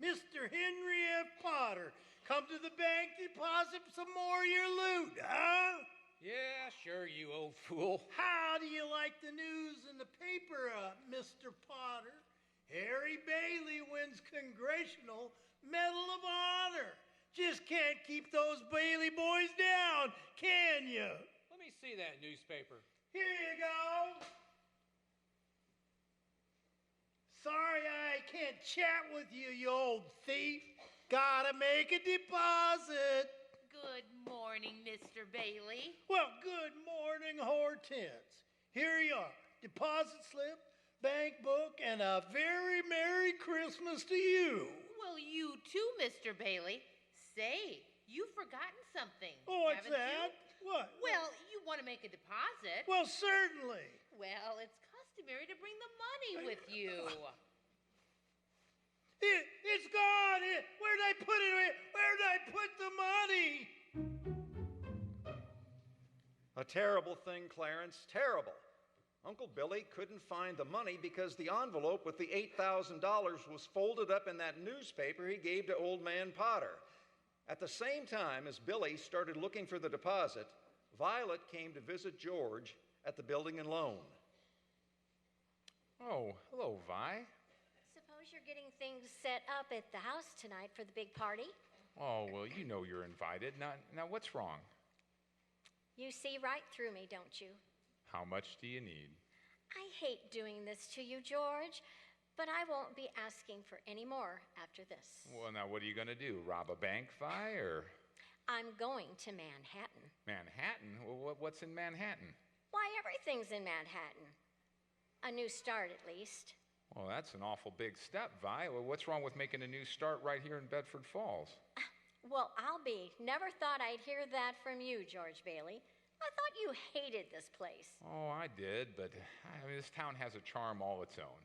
Mr. Henry F. Potter, come to the bank to deposit some more of your loot, huh? Yeah, sure, you old fool. How do you like the news in the paper, Mr. Potter? Harry Bailey wins Congressional Medal of Honor. Just can't keep those Bailey boys down, can you? Let me see that newspaper. Here you go. Sorry I can't chat with you, you old thief. Gotta make a deposit. Good morning, Mr. Bailey. Well, good morning, Hortense. Here you are. Deposit slip, bank book, and a very Merry Christmas to you. Well, you too, Mr. Bailey. Say, you've forgotten something. Oh, what's that? You? What? Well, you want to make a deposit. Well, certainly. Well, it's customary to bring the money with you. It's gone. Where'd I put it? Where'd I put the money? A terrible thing, Clarence, terrible. Uncle Billy couldn't find the money because the envelope with the $8,000 was folded up in that newspaper he gave to Old Man Potter. At the same time as Billy started looking for the deposit, Violet came to visit George at the building and loan. Oh, hello, Vi. Suppose you're getting things set up at the house tonight for the big party? Oh, well, you know you're invited. Now what's wrong? You see right through me, don't you? How much do you need? I hate doing this to you, George, but I won't be asking for any more after this. Well, now what are you going to do? Rob a bank, Vi, or? I'm going to Manhattan. Manhattan? Well, what's in Manhattan? Why, everything's in Manhattan. A new start, at least. Well, that's an awful big step, Vi. Well, what's wrong with making a new start right here in Bedford Falls? Well, I'll be. Never thought I'd hear that from you, George Bailey. I thought you hated this place. Oh, I did, but I mean, this town has a charm all its own.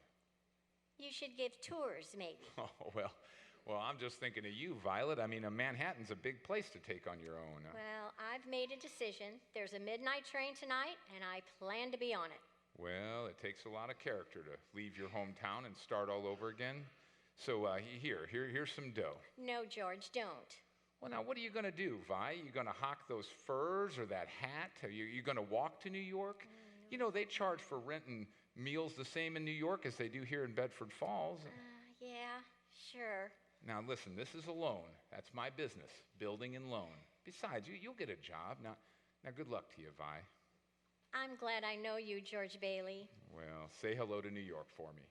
You should give tours, maybe. Oh, well, I'm just thinking of you, Violet. I mean, Manhattan's a big place to take on your own. Well, I've made a decision. There's a midnight train tonight, and I plan to be on it. Well, it takes a lot of character to leave your hometown and start all over again. So here's some dough. No, George, don't. Well, now, what are you going to do, Vi? You going to hawk those furs or that hat? Are you going to walk to New York? You know, they charge for renting Meals the same in New York as they do here in Bedford Falls. Yeah, sure. Now, listen, this is a loan. That's my business, building and loan. Besides, you'll get a job. Now, good luck to you, Vi. I'm glad I know you, George Bailey. Well, say hello to New York for me.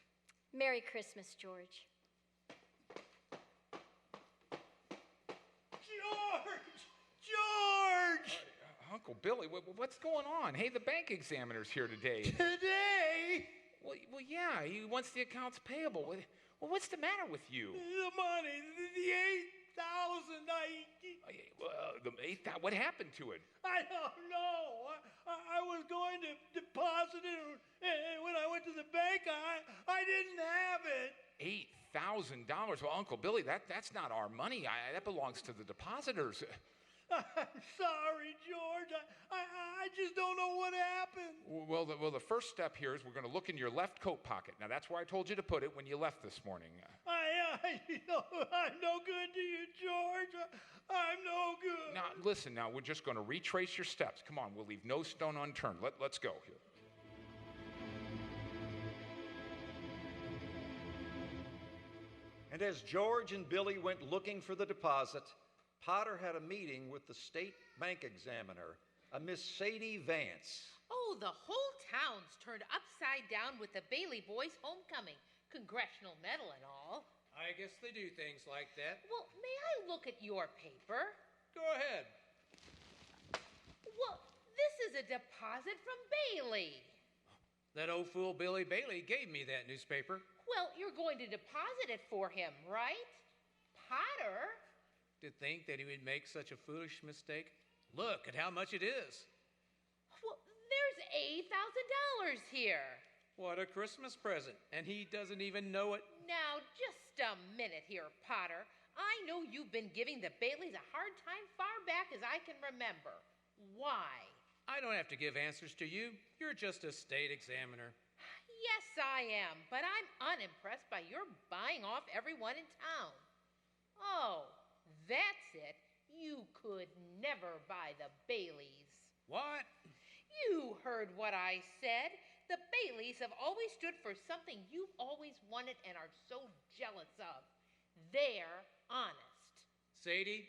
Merry Christmas, George. George! Uncle Billy, what's going on? Hey, the bank examiner's here today. Today? Well, yeah, he wants the accounts payable. Well, what's the matter with you? The money, the 8,000. The 8,000. What happened to it? I don't know. I was going to deposit it, and when I went to the bank, I didn't have it. $8,000. Well, Uncle Billy, that's not our money. That belongs to the depositors. I'm sorry, George. I just don't know what happened. Well, the first step here is we're going to look in your left coat pocket. Now, that's where I told you to put it when you left this morning. I'm no good to you, George. I'm no good. Now, listen, we're just going to retrace your steps. Come on, we'll leave no stone unturned. Let's go here. And as George and Billy went looking for the deposit, Potter had a meeting with the state bank examiner, a Miss Sadie Vance. Oh, the whole town's turned upside down with the Bailey boys' homecoming. Congressional medal and all. I guess they do things like that. Well, may I look at your paper? Go ahead. Well, this is a deposit from Bailey. That old fool Billy Bailey gave me that newspaper. Well, you're going to deposit it for him, right? Potter? To think that he would make such a foolish mistake. Look at how much it is. Well, there's $8,000 here. What a Christmas present, and he doesn't even know it. Now, just a minute here, Potter. I know you've been giving the Baileys a hard time far back as I can remember. Why? I don't have to give answers to you. You're just a state examiner. Yes, I am, but I'm unimpressed by your buying off everyone in town. Oh, that's it. You could never buy the Baileys. What? You heard what I said. The Baileys have always stood for something you've always wanted and are so jealous of. They're honest. Sadie,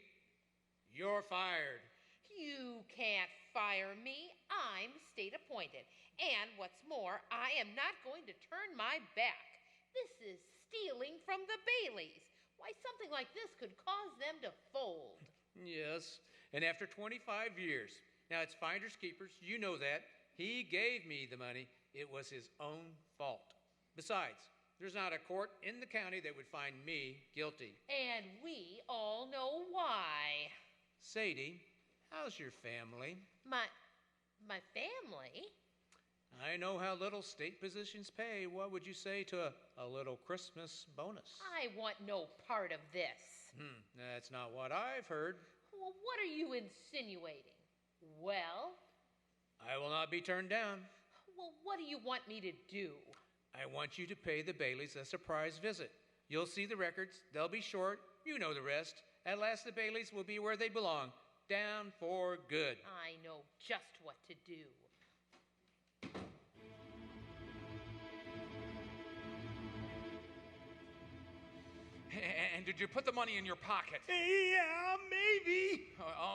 you're fired. You can't fire me. I'm state appointed. And what's more, I am not going to turn my back. This is stealing from the Baileys. Why, something like this could cause them to fold. Yes, and after 25 years. Now, it's finders keepers. You know that. He gave me the money. It was his own fault. Besides, there's not a court in the county that would find me guilty. And we all know why. Sadie, how's your family? My family? I know how little state positions pay. What would you say to a little Christmas bonus? I want no part of this. That's not what I've heard. Well, what are you insinuating? Well? I will not be turned down. Well, what do you want me to do? I want you to pay the Baileys a surprise visit. You'll see the records. They'll be short. You know the rest. At last, the Baileys will be where they belong. Down for good. I know just what to do. And did you put the money in your pocket? Yeah, maybe.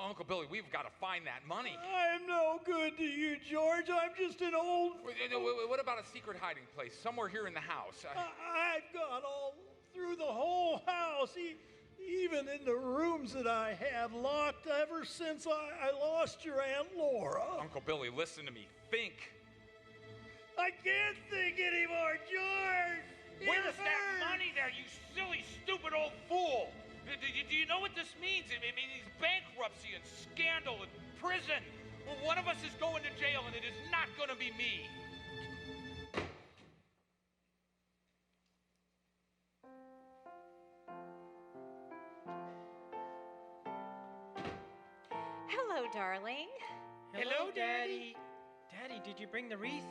Uncle Billy, we've got to find that money. I'm no good to you, George. I'm just an old... What about a secret hiding place somewhere here in the house? I've gone all through the whole house, even in the rooms that I have locked ever since I lost your Aunt Laura. Uncle Billy, listen to me. Think. I can't think anymore, George. Where's that money there, you silly, stupid old fool? Do you know what this means? It means bankruptcy and scandal and prison. One of us is going to jail, and it is not going to be me. Hello, darling. Hello, Daddy. Daddy, did you bring the wreath?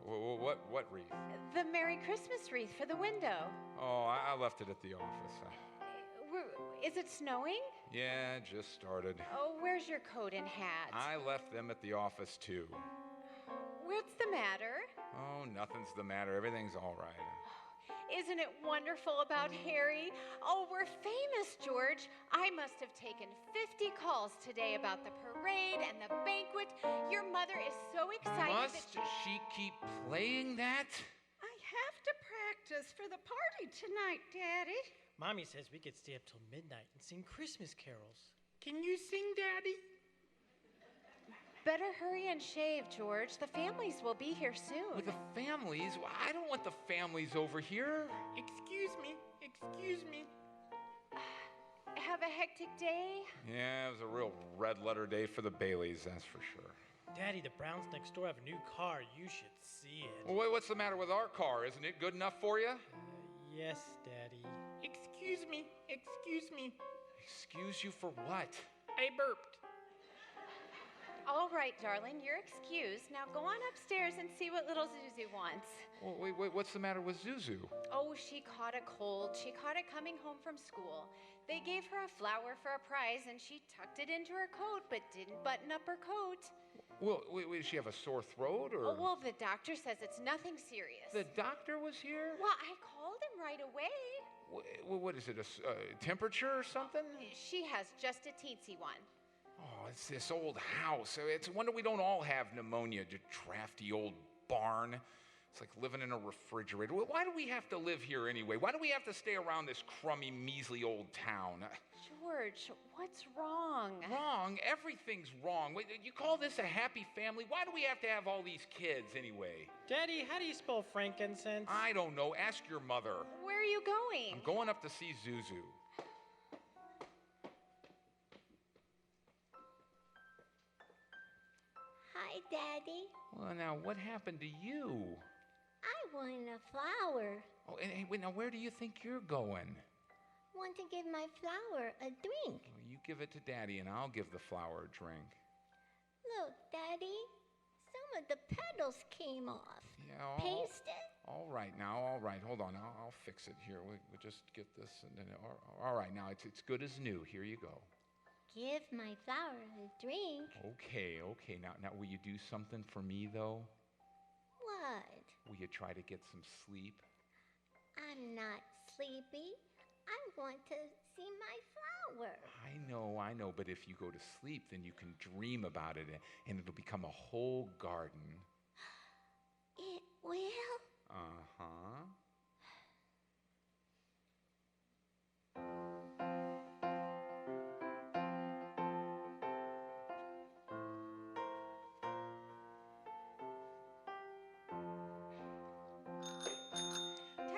What wreath? The Merry Christmas wreath for the window. Oh, I left it at the office. Is it snowing? Yeah, just started. Oh, where's your coat and hat? I left them at the office, too. What's the matter? Oh, nothing's the matter. Everything's all right. Isn't it wonderful about Harry? Oh, we're famous, George. I must have taken 50 calls today about the parade and the banquet. Your mother is so excited Must that she keep playing that? I have to practice for the party tonight, Daddy. Mommy says we could stay up till midnight and sing Christmas carols. Can you sing, Daddy? Better hurry and shave, George. The families will be here soon. With the families? Well, I don't want the families over here. Excuse me. Have a hectic day? Yeah, it was a real red letter day for the Baileys, that's for sure. Daddy, the Browns next door have a new car. You should see it. Well, what's the matter with our car? Isn't it good enough for you? Yes, Daddy. Excuse me. Excuse you for what? I burped. All right, darling, you're excused. Now go on upstairs and see what little Zuzu wants. Well, wait, what's the matter with Zuzu? Oh, she caught a cold. She caught it coming home from school. They gave her a flower for a prize, and she tucked it into her coat, but didn't button up her coat. Well, wait, does she have a sore throat, or? Oh, well, the doctor says it's nothing serious. The doctor was here? Well, I called him right away. What is it, a temperature or something? She has just a teensy one. Oh, it's this old house. It's a wonder we don't all have pneumonia, the drafty old barn. It's like living in a refrigerator. Why do we have to live here anyway? Why do we have to stay around this crummy, measly old town? George, what's wrong? Wrong? Everything's wrong. Wait, you call this a happy family? Why do we have to have all these kids anyway? Daddy, how do you spell frankincense? I don't know. Ask your mother. Where are you going? I'm going up to see Zuzu. Hi, Daddy. Well, now, what happened to you? I want a flower. Oh, and wait, now, where do you think you're going? Want to give my flower a drink. Well, you give it to Daddy, and I'll give the flower a drink. Look, Daddy. Some of the petals came off. Yeah, Paste it? All right, now, all right. Hold on, I'll fix it here. We'll just get this, and then, all right, now, it's good as new. Here you go. Give my flower a drink. Okay. Now, will you do something for me, though? What? Will you try to get some sleep? I'm not sleepy. I want to see my flower. I know, but if you go to sleep, then you can dream about it, and it'll become a whole garden. It will? Uh-huh.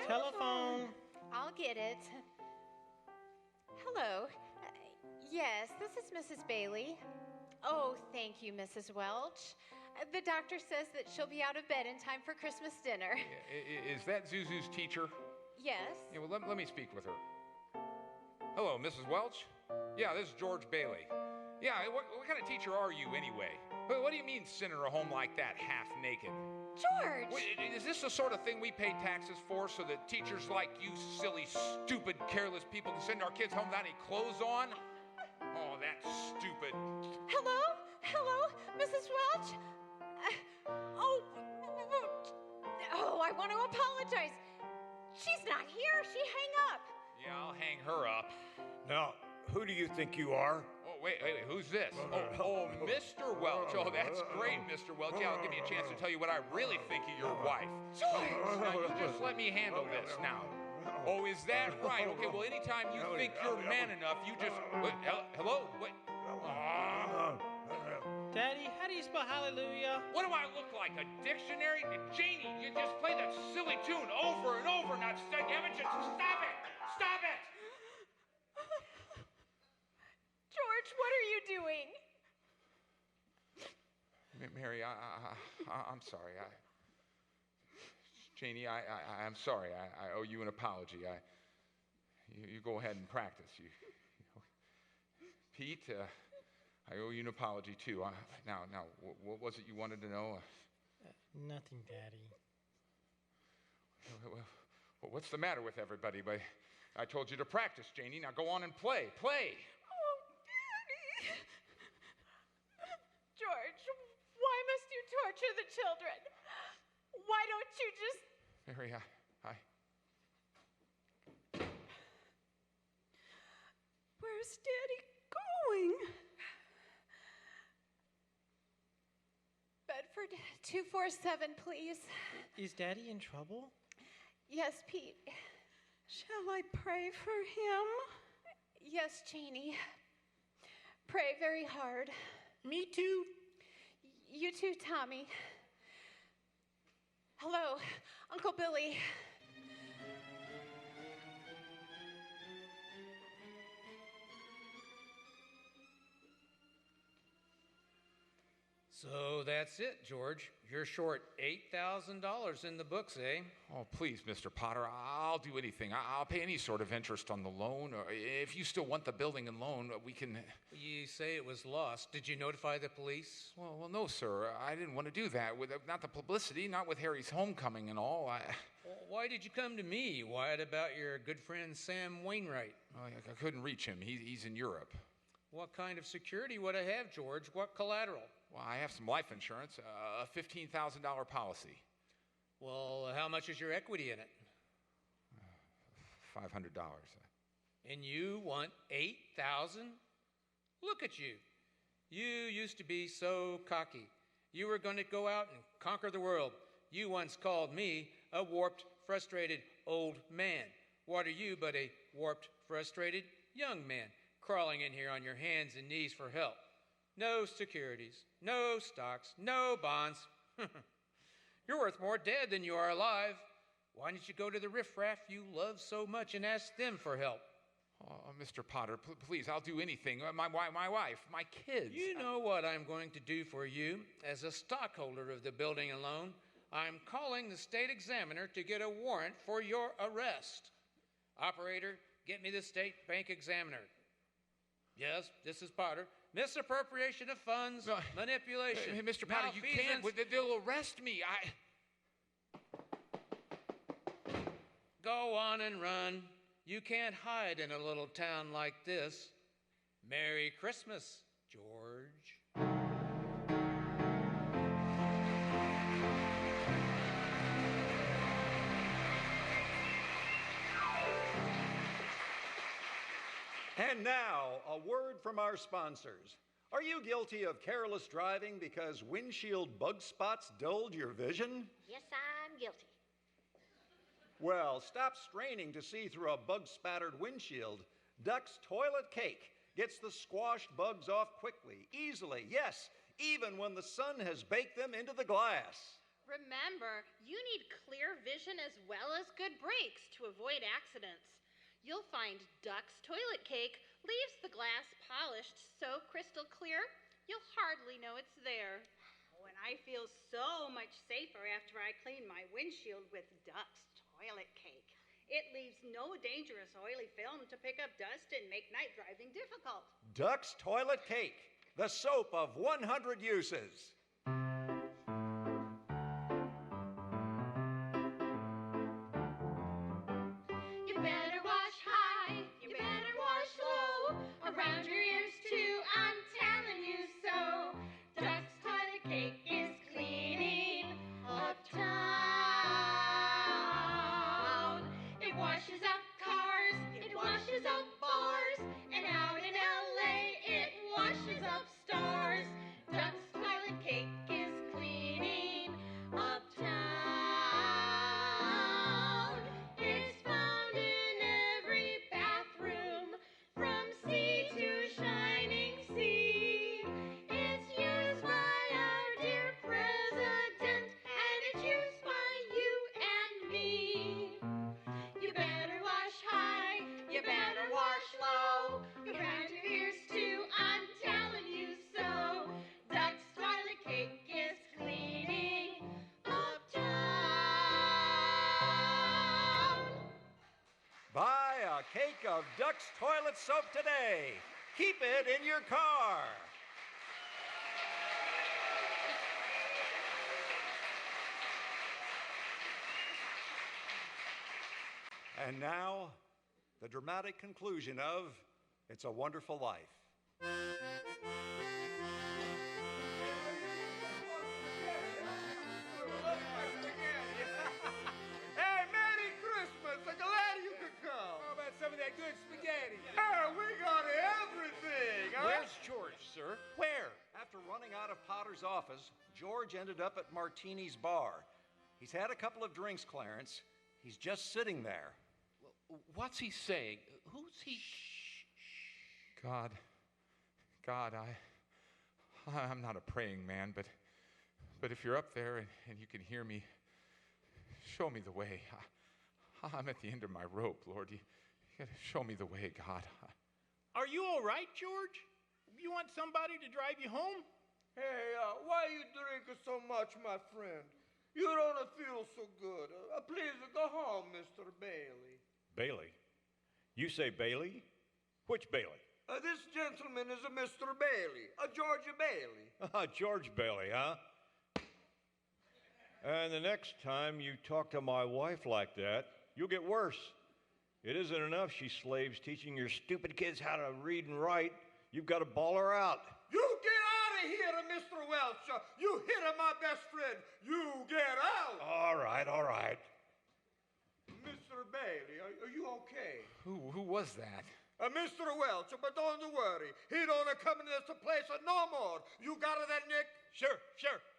Telephone. I'll get it. Hello. Yes, this is Mrs. Bailey. Oh, thank you, Mrs. Welch. The doctor says that she'll be out of bed in time for Christmas dinner. Is that Zuzu's teacher? Yes. Yeah, well, let me speak with her. Hello, Mrs. Welch? Yeah, this is George Bailey. Yeah, what kind of teacher are you anyway? What do you mean sending her home like that, half naked? George! Wait, is this the sort of thing we pay taxes for so that teachers like you silly, stupid, careless people can send our kids home without any clothes on? Oh, that's stupid. Hello, Mrs. Welch? I want to apologize. She's not here. She hang up. Yeah, I'll hang her up. Now, who do you think you are? Oh, wait, who's this? Oh, Mr. Welch. Oh, that's great, Mr. Welch. Yeah, I'll give you a chance to tell you what I really think of your wife. George! Now, you just let me handle this now. Oh, is that right? Okay, well, anytime you think you're man enough, you just... Wait, hello? Wait. Daddy, how do you spell hallelujah? What do I look like, a dictionary? Janie, you just play that silly tune over and over. Now, haven't you? Stop it! Stop it! George, what are you doing? Mary, I'm sorry. Janie, I'm sorry. I owe you an apology. You go ahead and practice. Pete, I owe you an apology too. Now, what was it you wanted to know? Nothing, Daddy. Well, what's the matter with everybody? I told you to practice, Janie. Now go on and play. Play. Oh, Daddy. George, why must you torture the children? Why don't you just... Mary, Where's Daddy going? Bedford 247, please. Is Daddy in trouble? Yes, Pete. Shall I pray for him? Yes, Janie. Pray very hard. Me too. You too, Tommy. Hello, Uncle Billy. So that's it, George. You're short $8,000 in the books, eh? Oh, please, Mr. Potter, I'll do anything. I'll pay any sort of interest on the loan. Or if you still want the building and loan, we can... You say it was lost. Did you notify the police? Well, no, sir. I didn't want to do that. With not the publicity, not with Harry's homecoming and all. Well, why did you come to me? Why about your good friend Sam Wainwright? I couldn't reach him. He's in Europe. What kind of security would I have, George? What collateral? Well, I have some life insurance, a $15,000 policy. Well, how much is your equity in it? $500. And you want $8,000? Look at you. You used to be so cocky. You were going to go out and conquer the world. You once called me a warped, frustrated old man. What are you but a warped, frustrated young man crawling in here on your hands and knees for help? No securities, no stocks, no bonds. You're worth more dead than you are alive. Why don't you go to the riffraff you love so much and ask them for help? Oh, Mr. Potter, please, I'll do anything. My wife, my kids. You know what I'm going to do for you. As a stockholder of the building and loan, I'm calling the state examiner to get a warrant for your arrest. Operator, get me the state bank examiner. Yes, this is Potter. Misappropriation of funds, manipulation. Hey, Mr. Potter, you can't. They'll arrest me. Go on and run. You can't hide in a little town like this. Merry Christmas, George. And now, a word from our sponsors. Are you guilty of careless driving because windshield bug spots dulled your vision? Yes, I'm guilty. Well, stop straining to see through a bug-spattered windshield. Duck's Toilet Cake gets the squashed bugs off quickly, easily, yes, even when the sun has baked them into the glass. Remember, you need clear vision as well as good brakes to avoid accidents. You'll find Duck's Toilet Cake leaves the glass polished so crystal clear, you'll hardly know it's there. Oh, and I feel so much safer after I clean my windshield with Duck's Toilet Cake. It leaves no dangerous oily film to pick up dust and make night driving difficult. Duck's Toilet Cake, the soap of 100 uses. You better wash high, you better wash low, around your ears too, I'm telling you so. Duck's Toilet Cake is cleaning uptown. It washes up cars, it washes up bars, and out in LA it washes up stars. Duck's Toilet Cake is cleaning uptown. It's found in every bathroom, from sea to shining sea. It's used by our dear president, and it's used by you and me. You better wash high, you better wash low, around your ears too, I'm telling you so. Duck's Toilet Cake is cleaning uptown. Buy a cake of Duck's Toilet Soap today. Keep it in your car. And now, the dramatic conclusion of It's a Wonderful Life. out of Potter's office, George ended up at Martini's bar. He's had a couple of drinks, Clarence. He's just sitting there. What's he saying? Who's he? God, I'm not a praying man, but if you're up there and you can hear me, show me the way. I'm at the end of my rope, Lord. You gotta show me the way, God. Are you all right, George? You want somebody to drive you home? Hey, why you drinking so much, my friend? You don't feel so good. Please go home, Mr. Bailey. Bailey? You say Bailey? Which Bailey? This gentleman is a Mr. Bailey, a Georgia Bailey. George Bailey, huh? And the next time you talk to my wife like that, you'll get worse. It isn't enough she slaves teaching your stupid kids how to read and write. You've got to bawl her out. You get out of here, Mr. Welch. You hit my best friend. You get out. All right. Mr. Bailey, are you okay? Who was that? Mr. Welch, but don't worry. He don't come in this place no more. You got it, that, Nick? Sure.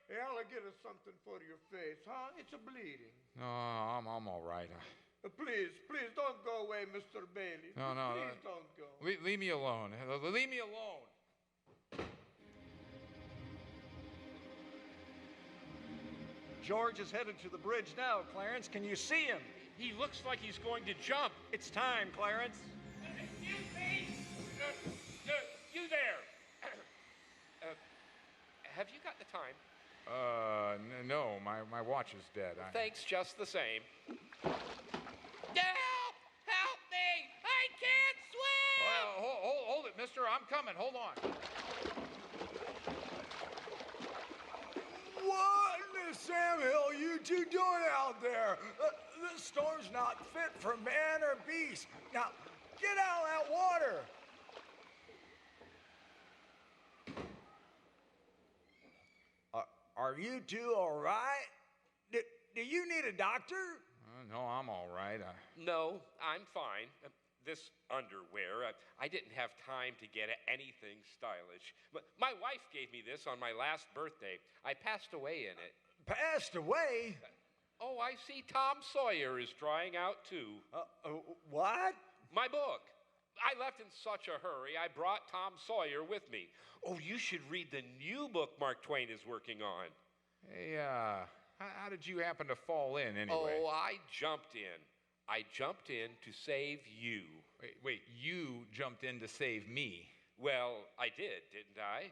Hey, I'll get us something for your face, huh? It's a bleeding. No, I'm all right. Please, don't go away, Mr. Bailey. No. Please don't go. Leave me alone. Leave me alone. George is headed to the bridge now, Clarence. Can you see him? He looks like he's going to jump. It's time, Clarence. Excuse me. You there. Have you got the time? No, my watch is dead. Thanks just the same. Help me! I can't swim! Well, hold it, mister. I'm coming. Hold on. What in the Sam Hill you two doing out there? This storm's not fit for man or beast. Now, get out of that water. Are you two all right? Do you need a doctor? No, I'm all right. No, I'm fine. This underwear, I didn't have time to get anything stylish. But my wife gave me this on my last birthday. I passed away in it. Passed away? Oh, I see Tom Sawyer is drying out too. What? My book. I left in such a hurry, I brought Tom Sawyer with me. Oh, you should read the new book Mark Twain is working on. Hey, how did you happen to fall in anyway? Oh, I jumped in. I jumped in to save you. Wait, you jumped in to save me? Well, I did, didn't I?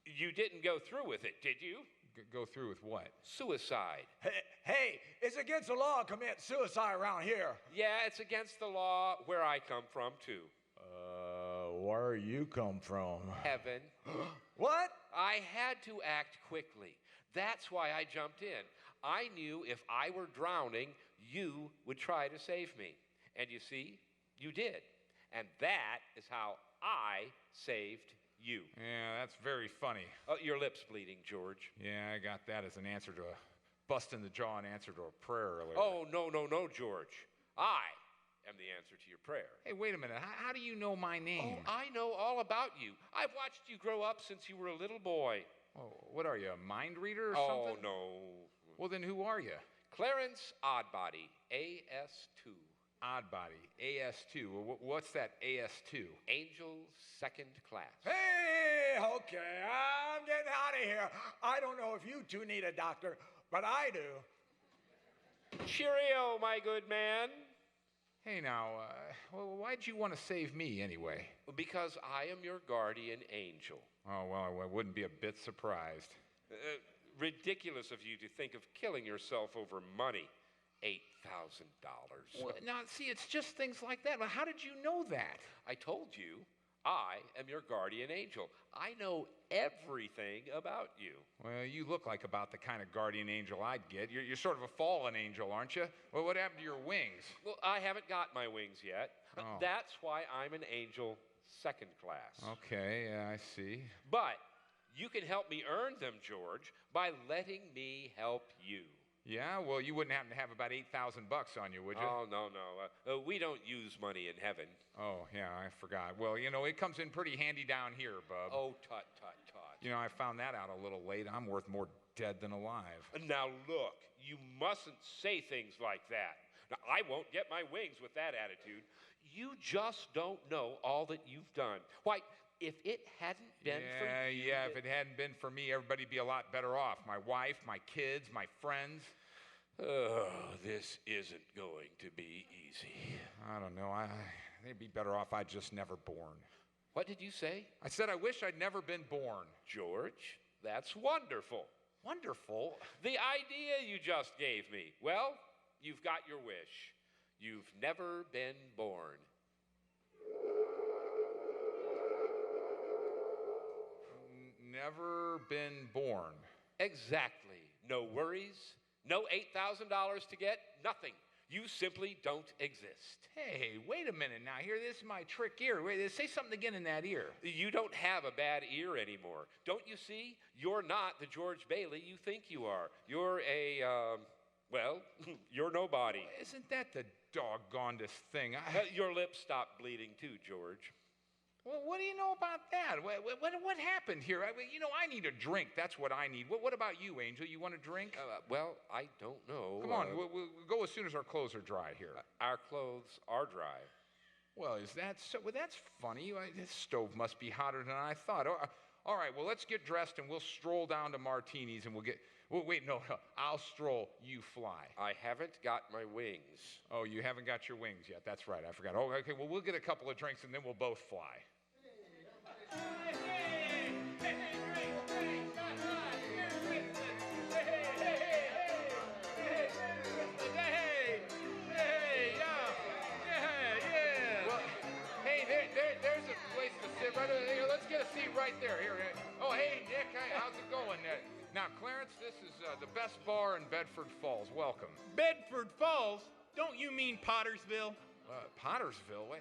You didn't go through with it, did you? Go through with what? Suicide. Hey, it's against the law to commit suicide around here. Yeah, it's against the law where I come from, too. Where you come from? Heaven. What? I had to act quickly. That's why I jumped in. I knew if I were drowning, you would try to save me. And you see, you did. And that is how I saved you. Yeah, that's very funny. Your lip's bleeding, George. Yeah, I got that as an answer to a bust in the jaw and answer to a prayer earlier. Oh, no, George. I am the answer to your prayer. Hey, wait a minute. How do you know my name? Oh, I know all about you. I've watched you grow up since you were a little boy. Oh, what are you, a mind reader or something? Oh, no. Well, then who are you? Clarence Oddbody, AS2. Oddbody, AS2. What's that AS2? Angel second class. Hey, okay, I'm getting out of here. I don't know if you two need a doctor, but I do. Cheerio, my good man. Hey, now, why'd you want to save me anyway? Because I am your guardian angel. Oh, well, I wouldn't be a bit surprised. Ridiculous of you to think of killing yourself over money. $8,000. Well, now, see, it's just things like that. Well, how did you know that? I told you, I am your guardian angel. I know everything about you. Well, you look like about the kind of guardian angel I'd get. You're sort of a fallen angel, aren't you? Well, what happened to your wings? Well, I haven't got my wings yet. Oh. That's why I'm an angel second class. Okay, yeah, I see. But you can help me earn them, George, by letting me help you. Yeah? Well, you wouldn't happen to have about $8,000 on you, would you? Oh, no. We don't use money in heaven. Oh, yeah, I forgot. Well, it comes in pretty handy down here, bub. Oh, tut. I found that out a little late. I'm worth more dead than alive. Now, look, you mustn't say things like that. Now, I won't get my wings with that attitude. You just don't know all that you've done. Why, if it hadn't been for you... Yeah, if it hadn't been for me, everybody'd be a lot better off. My wife, my kids, my friends. Oh, this isn't going to be easy. I don't know. They'd be better off I'd just never born. What did you say? I said I wish I'd never been born. George, that's wonderful. Wonderful? The idea you just gave me. Well, you've got your wish. You've never been born. Never been born. Exactly. No worries, no $8,000 to get, nothing. You simply don't exist. Hey, wait a minute now. Here, this is my trick ear. Wait, say something again in that ear. You don't have a bad ear anymore. Don't you see? You're not the George Bailey you think you are. You're you're nobody. Isn't that the doggonedest thing? Your lips stopped bleeding too, George. Well, what do you know about that? What happened here? I need a drink. That's what I need. What about you, Angel? You want a drink? Well, I don't know. Come on, we'll go as soon as our clothes are dry here. Our clothes are dry. Well, is that so? Well, that's funny. This stove must be hotter than I thought. All right, well, let's get dressed and we'll stroll down to Martini's and we'll get... Well, wait, no, I'll stroll, you fly. I haven't got my wings. Oh, you haven't got your wings yet. That's right, I forgot. Oh, okay, well, we'll get a couple of drinks and then we'll both fly. There's a place to sit right over here. Let's get a seat right there. Here. Oh, hey, Nick, how's it going? Now, Clarence, this is the best bar in Bedford Falls. Welcome. Bedford Falls? Don't you mean Pottersville? Pottersville?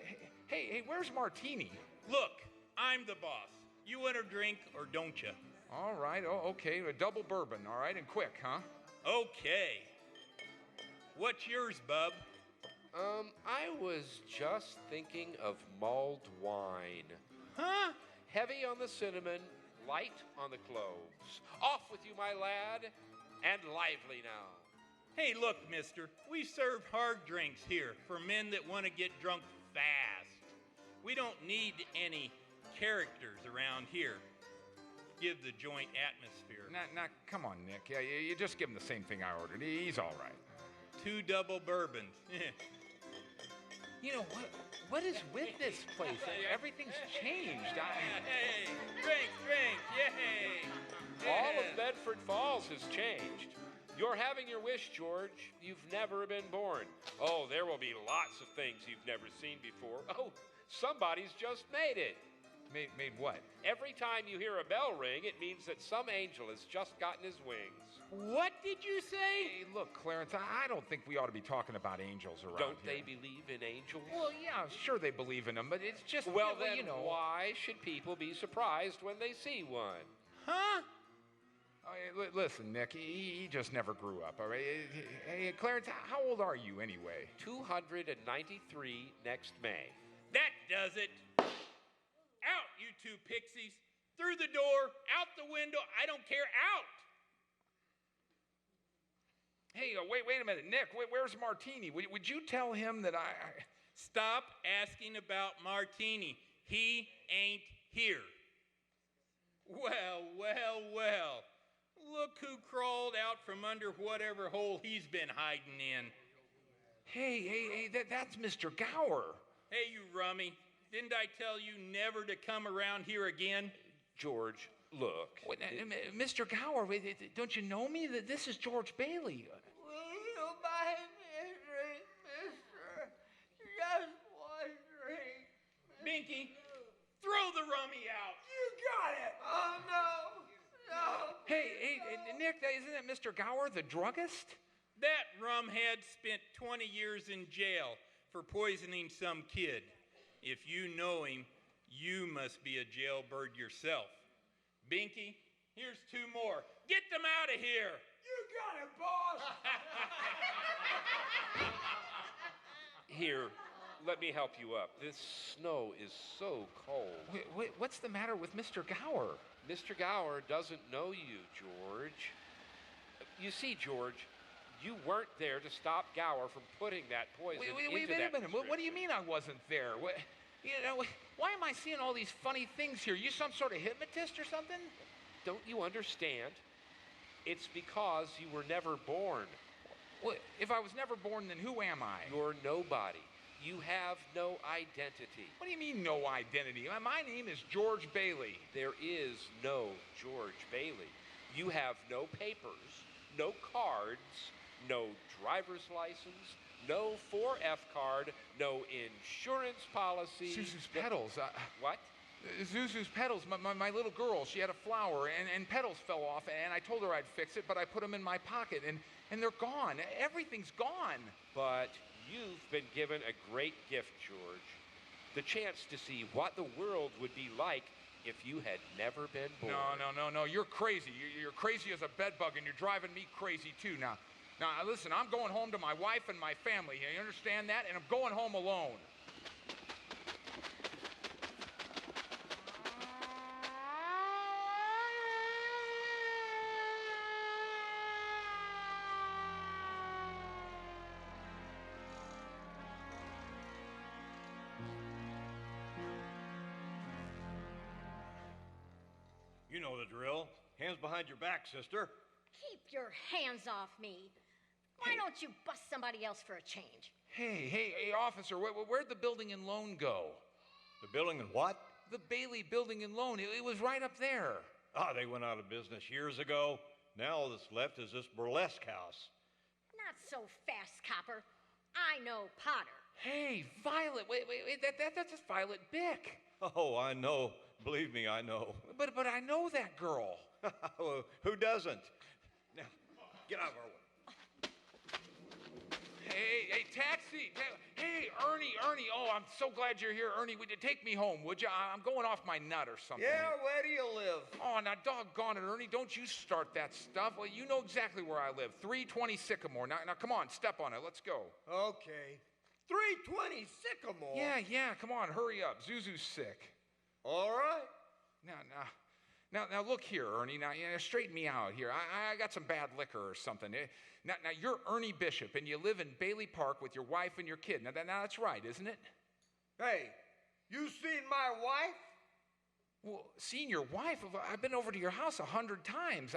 Hey, where's Martini? Look, I'm the boss. You want a drink or don't you? All right, okay, a double bourbon, all right, and quick, huh? Okay. What's yours, bub? I was just thinking of mulled wine. Huh? Heavy on the cinnamon, light on the cloves. Off with you, my lad, and lively now. Hey, look, mister, we serve hard drinks here for men that want to get drunk fast. We don't need any characters around here. Give the joint atmosphere. Now, come on, Nick. Yeah, you just give him the same thing I ordered. He's all right. 2 double bourbons. You know, what is with this place? Everything's changed. Hey, drink, yay! All of Bedford Falls has changed. You're having your wish, George. You've never been born. Oh, there will be lots of things you've never seen before. Oh, somebody's just made it. Made what? Every time you hear a bell ring, it means that some angel has just gotten his wings. What did you say? Hey, look, Clarence, I don't think we ought to be talking about angels around Don't here. they believe in angels? Well, yeah, sure they believe in them, but it's just... Well, then why should people be surprised when they see one? Huh? Listen, Nick, he just never grew up, all right? Hey, Clarence, how old are you anyway? 293 next May. That does it. Out, you two pixies. Through the door, out the window, I don't care, out. Hey, wait a minute, Nick, where's Martini? Would you tell him that I... Stop asking about Martini. He ain't here. Well. Look who crawled out from under whatever hole he's been hiding in. Hey, that's Mr. Gower. Hey, you rummy. Didn't I tell you never to come around here again? George, look. Mr. Gower, don't you know me? This is George Bailey. Will you buy me a drink, mister? Just one drink. Binky, throw the rummy out. You got it. Oh, no. Hey, Nick, isn't that Mr. Gower, the druggist? That rumhead spent 20 years in jail for poisoning some kid. If you know him, you must be a jailbird yourself. Binky, here's 2 more. Get them out of here. You got it, boss. Here, let me help you up. This snow is so cold. Wait, what's the matter with Mr. Gower? Mr. Gower doesn't know you, George. You see, George, you weren't there to stop Gower from putting that poison into Wait a minute. What do you mean I wasn't there? Why am I seeing all these funny things here? You some sort of hypnotist or something? Don't you understand? It's because you were never born. Well, if I was never born, then who am I? You're nobody. You have no identity. What do you mean, no identity? My name is George Bailey. There is no George Bailey. You have no papers, no cards, no driver's license, no 4F card, no insurance policy. Zuzu's petals. What? Zuzu's petals. My little girl, she had a flower, and petals fell off, and I told her I'd fix it, but I put them in my pocket, and they're gone. Everything's gone. But you've been given a great gift, George. The chance to see what the world would be like if you had never been born. No. You're crazy. You're crazy as a bedbug, and you're driving me crazy, too. Now, listen, I'm going home to my wife and my family. You understand that? And I'm going home alone. You know the drill. Hands behind your back, sister. Keep your hands off me. Why don't you bust somebody else for a change? Hey, officer, where'd the building and loan go? The building and what? The Bailey Building and Loan. It was right up there. They went out of business years ago. Now all that's left is this burlesque house. Not so fast, copper. I know Potter. Hey, Violet. Wait. That's just Violet Bick. Oh, I know. Believe me, I know. But I know that girl. Who doesn't? Now, get out of our way. Hey, taxi. Hey, Ernie. Oh, I'm so glad you're here, Ernie. Would you take me home, would you? I'm going off my nut or something. Yeah, where do you live? Oh, now, doggone it, Ernie. Don't you start that stuff. Well, you know exactly where I live. 320 Sycamore. Now, come on, step on it. Let's go. Okay. 320 Sycamore? Yeah. Come on, hurry up. Zuzu's sick. All right. Now, look here, Ernie. Now, straighten me out here. I got some bad liquor or something. Now, you're Ernie Bishop, and you live in Bailey Park with your wife and your kid. Now, that's right, isn't it? Hey, you seen my wife? Well, seen your wife? I've been over to your house 100 times.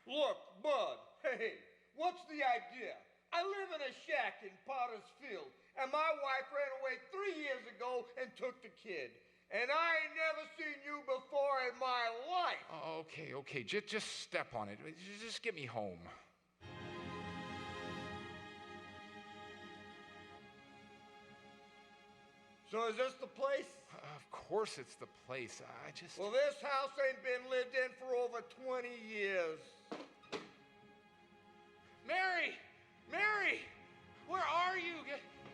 Look, Bud, hey, what's the idea? I live in a shack in Potter's Field, and my wife ran away 3 years ago and took the kid. And I ain't never seen you before in my life. Okay. Just step on it. Just get me home. So is this the place? Of course it's the place. Well, this house ain't been lived in for over 20 years. Mary! Where are you?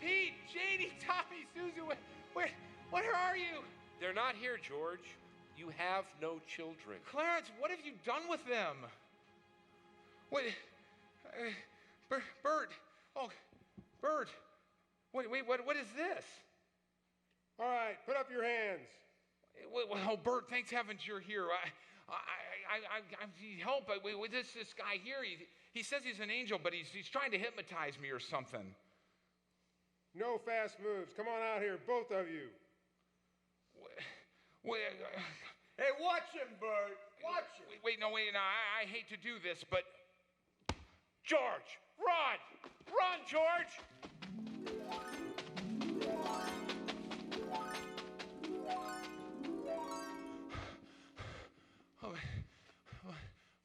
Pete, Janie, Tommy, Susan, where are you? They're not here, George. You have no children. Clarence, what have you done with them? Wait, Bert. Oh, Bert. Wait, what is this? All right, put up your hands. Well, Bert, thanks heavens you're here. I need help. With this guy here, he says he's an angel, but he's trying to hypnotize me or something. No fast moves. Come on out here, both of you. Hey, watch him, Bert. Watch him. Wait. I hate to do this, but George, run, George.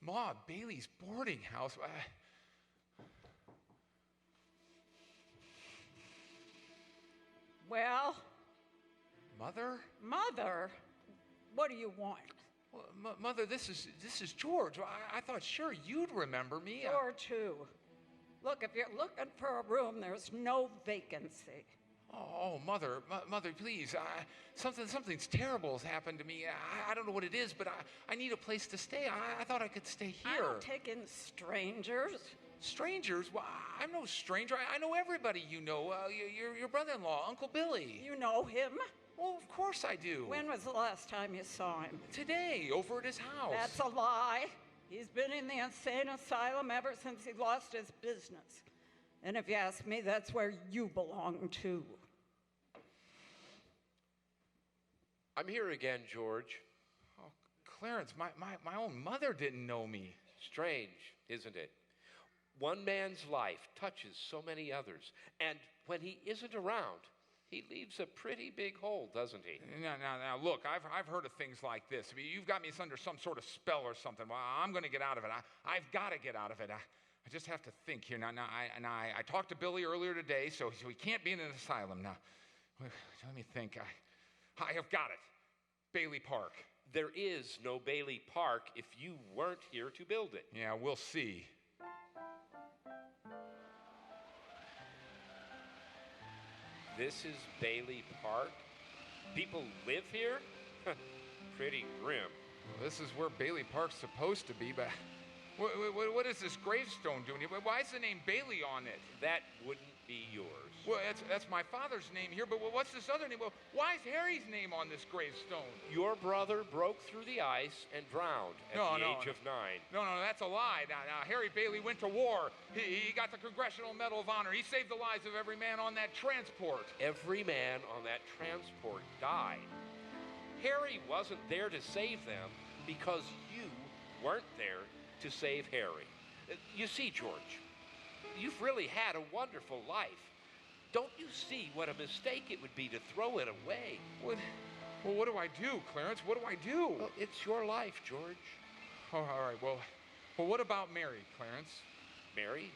Ma, Bailey's boarding house. Well? Mother? What do you want? Well, Mother, this is George. I thought sure you'd remember me. George who? Look, if you're looking for a room, there's no vacancy. Oh, Mother, please. Something's terrible has happened to me. I don't know what it is, but I need a place to stay. I thought I could stay here. I don't take in strangers. Strangers? Well, I'm no stranger. I know everybody you know. Your brother-in-law, Uncle Billy. You know him? Well, of course I do. When was the last time you saw him? Today, over at his house. That's a lie. He's been in the insane asylum ever since he lost his business. And if you ask me, that's where you belong too. I'm here again, George. Oh, Clarence, my own mother didn't know me. Strange, isn't it? One man's life touches so many others, and when he isn't around, he leaves a pretty big hole, doesn't he? Now, look, I've heard of things like this. I mean, you've got me under some sort of spell or something. Well, I'm going to get out of it. I've got to get out of it. I just have to think here. Now, I talked to Billy earlier today, so he can't be in an asylum. Now, let me think. I have got it. Bailey Park. There is no Bailey Park if you weren't here to build it. Yeah, we'll see. This is Bailey Park? People live here? Pretty grim. Well, this is where Bailey Park's supposed to be, but what is this gravestone doing here? Why is the name Bailey on it? That wouldn't be yours. Well, that's my father's name here, but what's this other name? Well, why is Harry's name on this gravestone? Your brother broke through the ice and drowned at the age of 9. No, that's a lie. Now, Harry Bailey went to war. He got the Congressional Medal of Honor. He saved the lives of every man on that transport. Every man on that transport died. Harry wasn't there to save them because you weren't there to save Harry. You see, George, you've really had a wonderful life. Don't you see what a mistake it would be to throw it away? Well, what do I do, Clarence? What do I do? Well, it's your life, George. Oh, all right. Well, what about Mary, Clarence? Mary?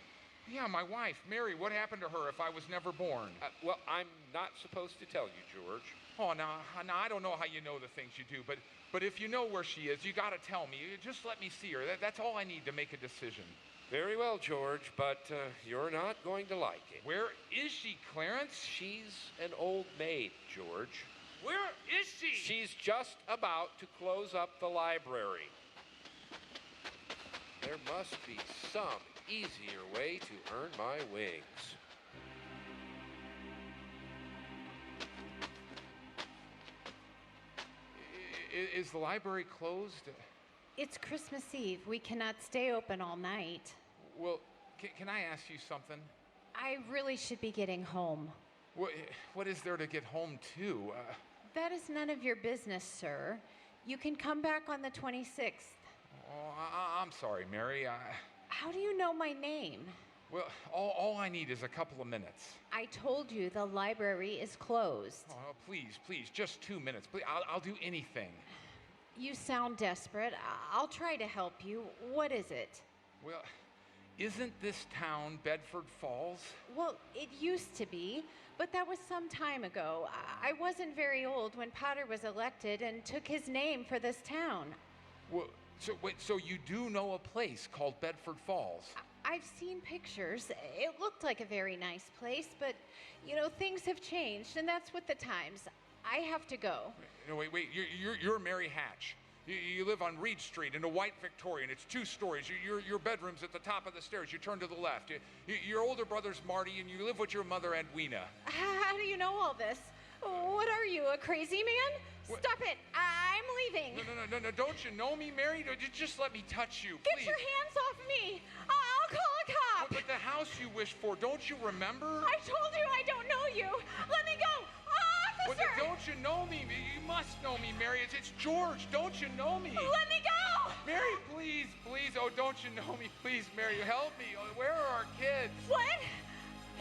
Yeah, my wife, Mary. What happened to her if I was never born? Well, I'm not supposed to tell you, George. Oh, now, I don't know how you know the things you do, but if you know where she is, you got to tell me. Just let me see her. That's all I need to make a decision. Very well, George, but you're not going to like it. Where is she, Clarence? She's an old maid, George. Where is she? She's just about to close up the library. There must be some easier way to earn my wings. Is the library closed? It's Christmas Eve. We cannot stay open all night. Well, can I ask you something? I really should be getting home. What is there to get home to? That is none of your business, sir. You can come back on the 26th. Oh, I'm sorry, Mary. How do you know my name? Well, all I need is a couple of minutes. I told you the library is closed. Oh, please, just 2 minutes. Please, I'll do anything. You sound desperate. I'll try to help you. What is it? Well, isn't this town Bedford Falls? Well, it used to be, but that was some time ago. I wasn't very old when Potter was elected and took his name for this town. Well, so you do know a place called Bedford Falls? I've seen pictures. It looked like a very nice place, but, things have changed, and that's with the times. I have to go. No, wait. You're Mary Hatch. You live on Reed Street in a white Victorian. It's 2 stories. Your bedroom's at the top of the stairs. You turn to the left. Your older brother's Marty, and you live with your mother, Edwina. How do you know all this? What are you, a crazy man? Stop it. I'm leaving. No. Don't you know me, Mary? Just let me touch you, please. Get your hands off me. I'll call a cop. But the house you wished for, don't you remember? I told you I don't know you. Let me go. Officer! Don't you know me? You must know me, Mary. It's George. Don't you know me? Let me go! Mary, please. Oh, don't you know me? Please, Mary, help me. Where are our kids? What?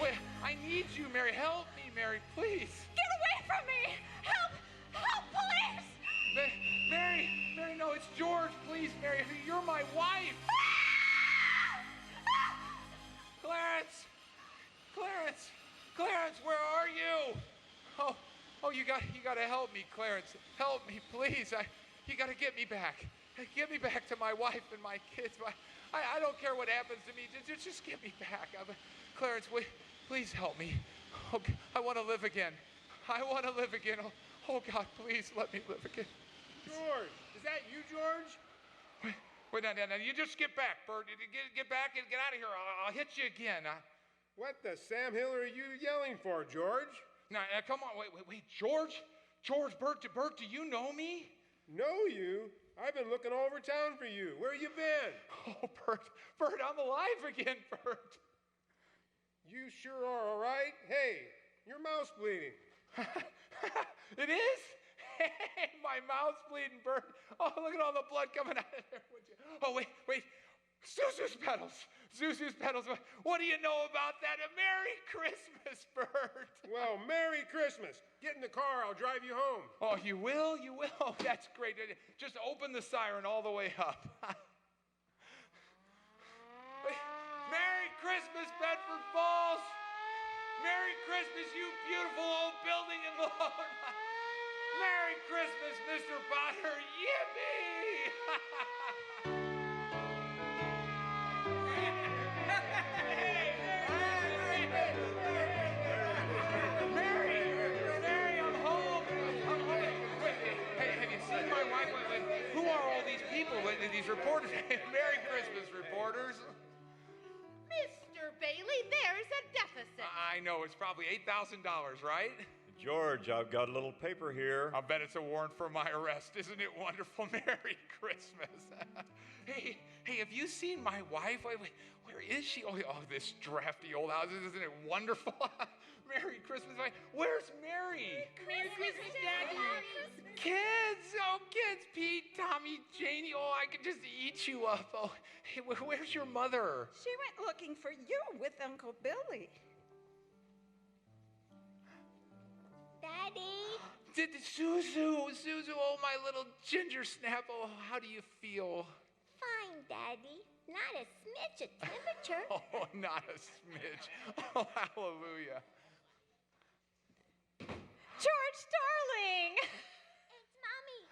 Wait, I need you, Mary. Help me, Mary, please. Get away from me! Help, police! Mary, no, it's George. Please, Mary, you're my wife. Clarence, where are you? Oh, you got to help me, Clarence. Help me, please. You got to get me back. Get me back to my wife and my kids. I don't care what happens to me. Just get me back. Clarence, please help me. Oh, I want to live again. I want to live again. Oh, God, please let me live again. George, is that you, George? Wait, no. You just get back, Bert. Get back and get out of here. I'll hit you again. What the Sam Hill are you yelling for, George? Now, come on. Wait, George? Bert, do you know me? Know you? I've been looking all over town for you. Where you been? Oh, Bert, I'm alive again, Bert. You sure are all right. Hey, your mouth's bleeding. It is? Hey, my mouth's bleeding, Bert. Oh, look at all the blood coming out of there. Oh, wait. Zuzu's pedals. What do you know about that? A Merry Christmas, Bert. Well, Merry Christmas. Get in the car. I'll drive you home. Oh, you will? Oh, that's great. Just open the siren all the way up. Merry Christmas, Bedford Falls. Merry Christmas, you beautiful old building in Lone. Merry Christmas, Mr. Potter. Yippee! Mary, I'm home. Hey, have you seen my wife? Who are all these people? These reporters? Merry Christmas, reporters. Mr. Bailey, there's a deficit. I know, it's probably $8,000, right? George, I've got a little paper here. I'll bet it's a warrant for my arrest. Isn't it wonderful? Merry Christmas. Hey, have you seen my wife? Where is she? Oh, this drafty old house. Isn't it wonderful? Merry Christmas. Where's Mary? Merry Christmas, Daddy. Kids, Pete, Tommy, Janie. Oh, I could just eat you up. Oh, hey, where's your mother? She went looking for you with Uncle Billy. Daddy? Suzu, oh, my little ginger snap. Oh, how do you feel? Fine, Daddy. Not a smidge of temperature. Oh, not a smidge. Oh, hallelujah. George, darling! It's Mommy.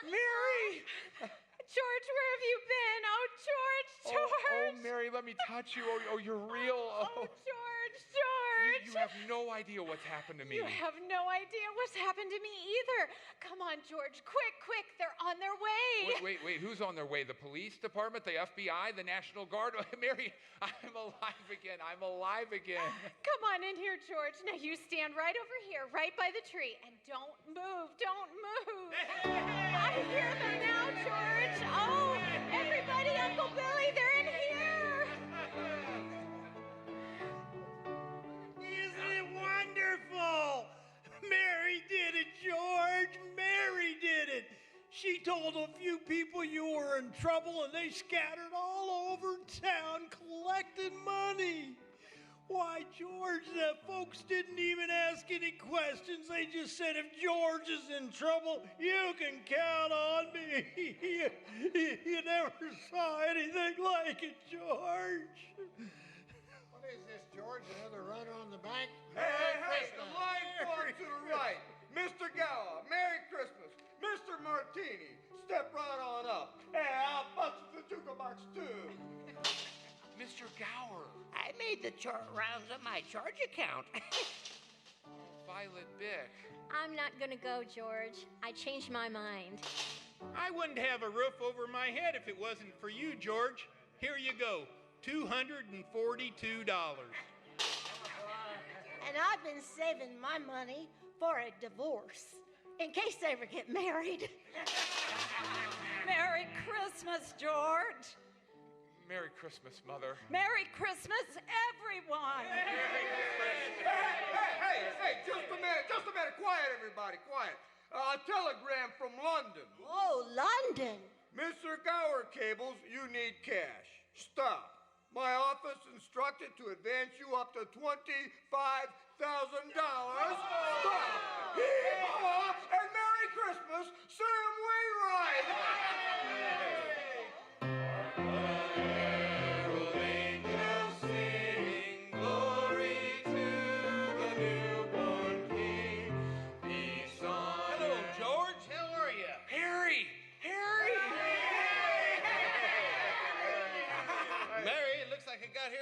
Mary! George, where have you been? Oh, George! Oh, Mary, let me touch you. Oh, you're real. Oh, George! You have no idea what's happened to me. You have no idea what's happened to me either. Come on, George, quick, they're on their way. Wait, who's on their way? The police department, the FBI, the National Guard? Mary, I'm alive again. Come on in here, George. Now you stand right over here, right by the tree, and don't move. I hear them now, George. Oh, everybody, Uncle Billy, they're in here. Isn't it wonderful? Mary did it, George. Mary did it. She told a few people you were in trouble, and they scattered all over town collecting money. Why, George, the folks didn't even ask any questions. They just said, if George is in trouble, you can count on me. You never saw anything like it, George. What is this, George? Another run on the bank? Hey, the line forward to the right. Mr. Gower, Merry Christmas. Mr. Martini, step right on up. Hey, I'll bust the jukebox too. Mr. Gower. I made the rounds of my charge account. Violet Bick. I'm not gonna go, George. I changed my mind. I wouldn't have a roof over my head if it wasn't for you, George. Here you go, $242. And I've been saving my money for a divorce, in case they ever get married. Merry Christmas, George. Merry Christmas, Mother. Merry Christmas, everyone. Hey, just a minute. Quiet, everybody, quiet. A telegram from London. Oh, London. Mr. Gower Cables, you need cash. Stop. My office instructed to advance you up to $25,000. Stop. Hee-haw, and Merry Christmas, Sam Wainwright.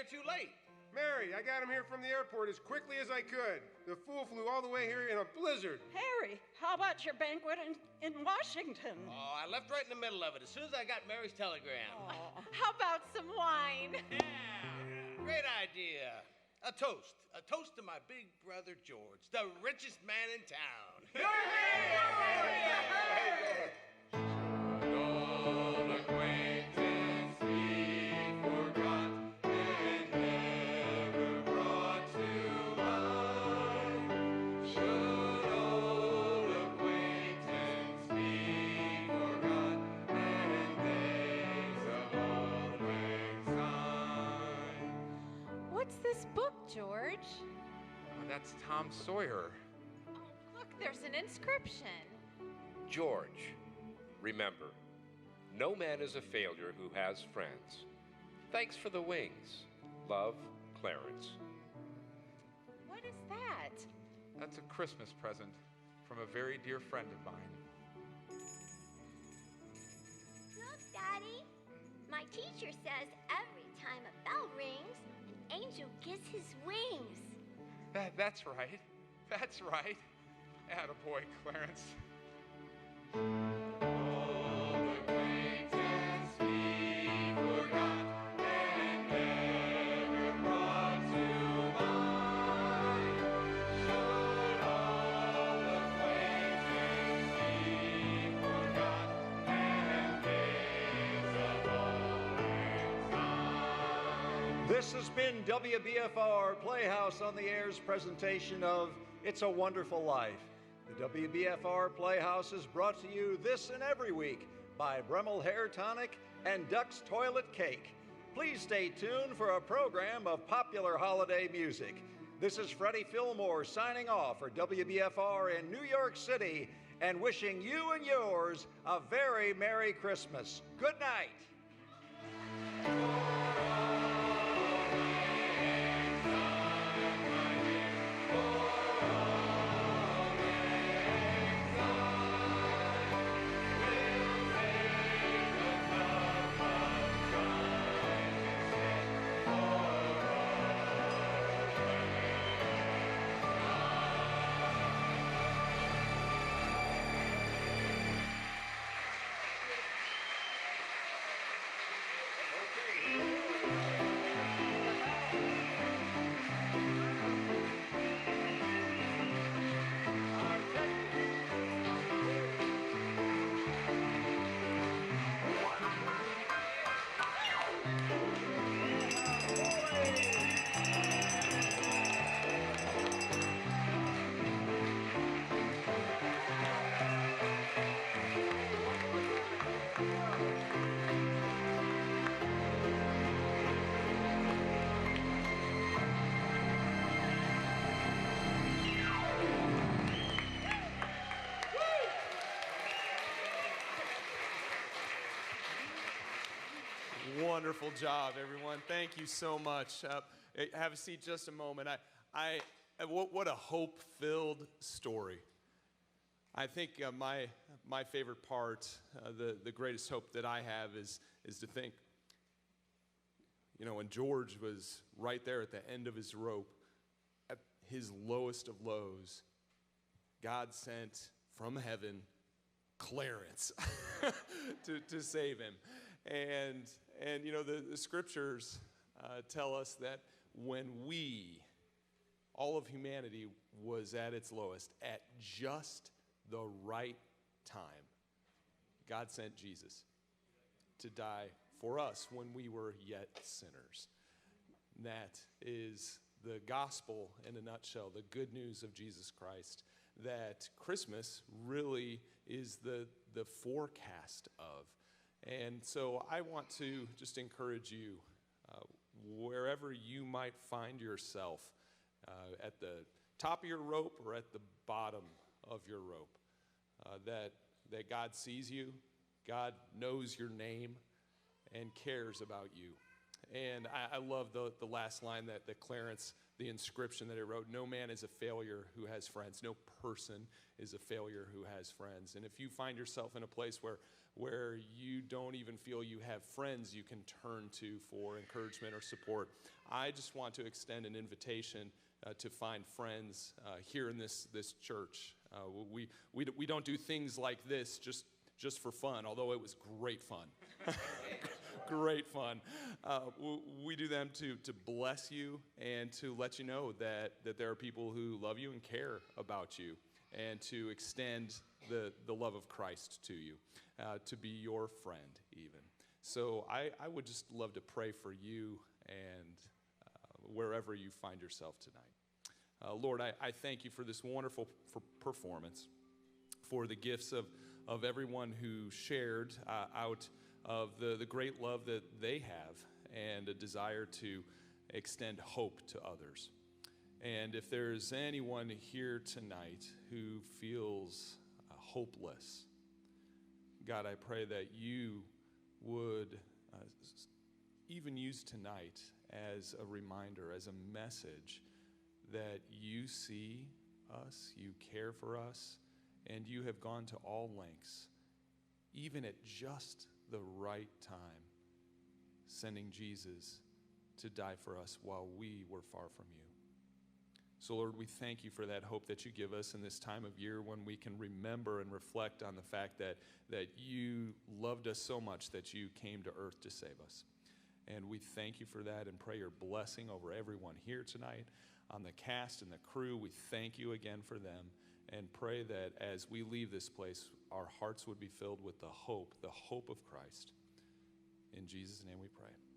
Too late. Mary, I I got him here from the airport as quickly as I could. The fool flew all the way here in a blizzard. Harry, how about your banquet in Washington? Oh, I left right in the middle of it as soon as I got Mary's telegram. How about some wine? Great idea. A toast to my big brother George, the richest man in town. What's this book, George? Oh, that's Tom Sawyer. Look, there's an inscription. George, remember, no man is a failure who has friends. Thanks for the wings. Love, Clarence. What is that? That's a Christmas present from a very dear friend of mine. Look, Daddy. My teacher says every time a bell rings, an angel gets his wings. That's right. That's right. Attaboy, Clarence. This has been WBFR Playhouse on the Air's presentation of It's a Wonderful Life. The WBFR Playhouse is brought to you this and every week by Bremel Hair Tonic and Duck's Toilet Cake. Please stay tuned for a program of popular holiday music. This is Freddie Fillmore signing off for WBFR in New York City and wishing you and yours a very Merry Christmas. Good night. Wonderful job, everyone. Thank you so much. Have a seat just a moment. What a hope-filled story. I think my favorite part, the greatest hope that I have is to think, when George was right there at the end of his rope, at his lowest of lows, God sent from heaven Clarence to save him. And the scriptures tell us that when all of humanity was at its lowest, at just the right time, God sent Jesus to die for us when we were yet sinners. That is the gospel in a nutshell, the good news of Jesus Christ, that Christmas really is the forecast of. And so I want to just encourage you, wherever you might find yourself, at the top of your rope or at the bottom of your rope, that God sees you, God knows your name, and cares about you. And I love the last line that Clarence, the inscription that he wrote, no man is a failure who has friends. No person is a failure who has friends. And if you find yourself in a place where you don't even feel you have friends you can turn to for encouragement or support, I just want to extend an invitation to find friends here in this church. We don't do things like this just for fun, although it was great fun. Great fun. We do them to bless you and to let you know that there are people who love you and care about you, and to extend the love of Christ to you, to be your friend even. So I would just love to pray for you and wherever you find yourself tonight. Lord, I thank you for this wonderful performance, for the gifts of everyone who shared out of the great love that they have and a desire to extend hope to others. And if there's anyone here tonight who feels hopeless, God, I pray that you would even use tonight as a reminder, as a message that you see us, you care for us, and you have gone to all lengths, even at just the right time, sending Jesus to die for us while we were far from you. So, Lord, we thank you for that hope that you give us in this time of year when we can remember and reflect on the fact that you loved us so much that you came to earth to save us. And we thank you for that and pray your blessing over everyone here tonight, on the cast and the crew. We thank you again for them, and pray that as we leave this place, our hearts would be filled with the hope of Christ. In Jesus' name we pray.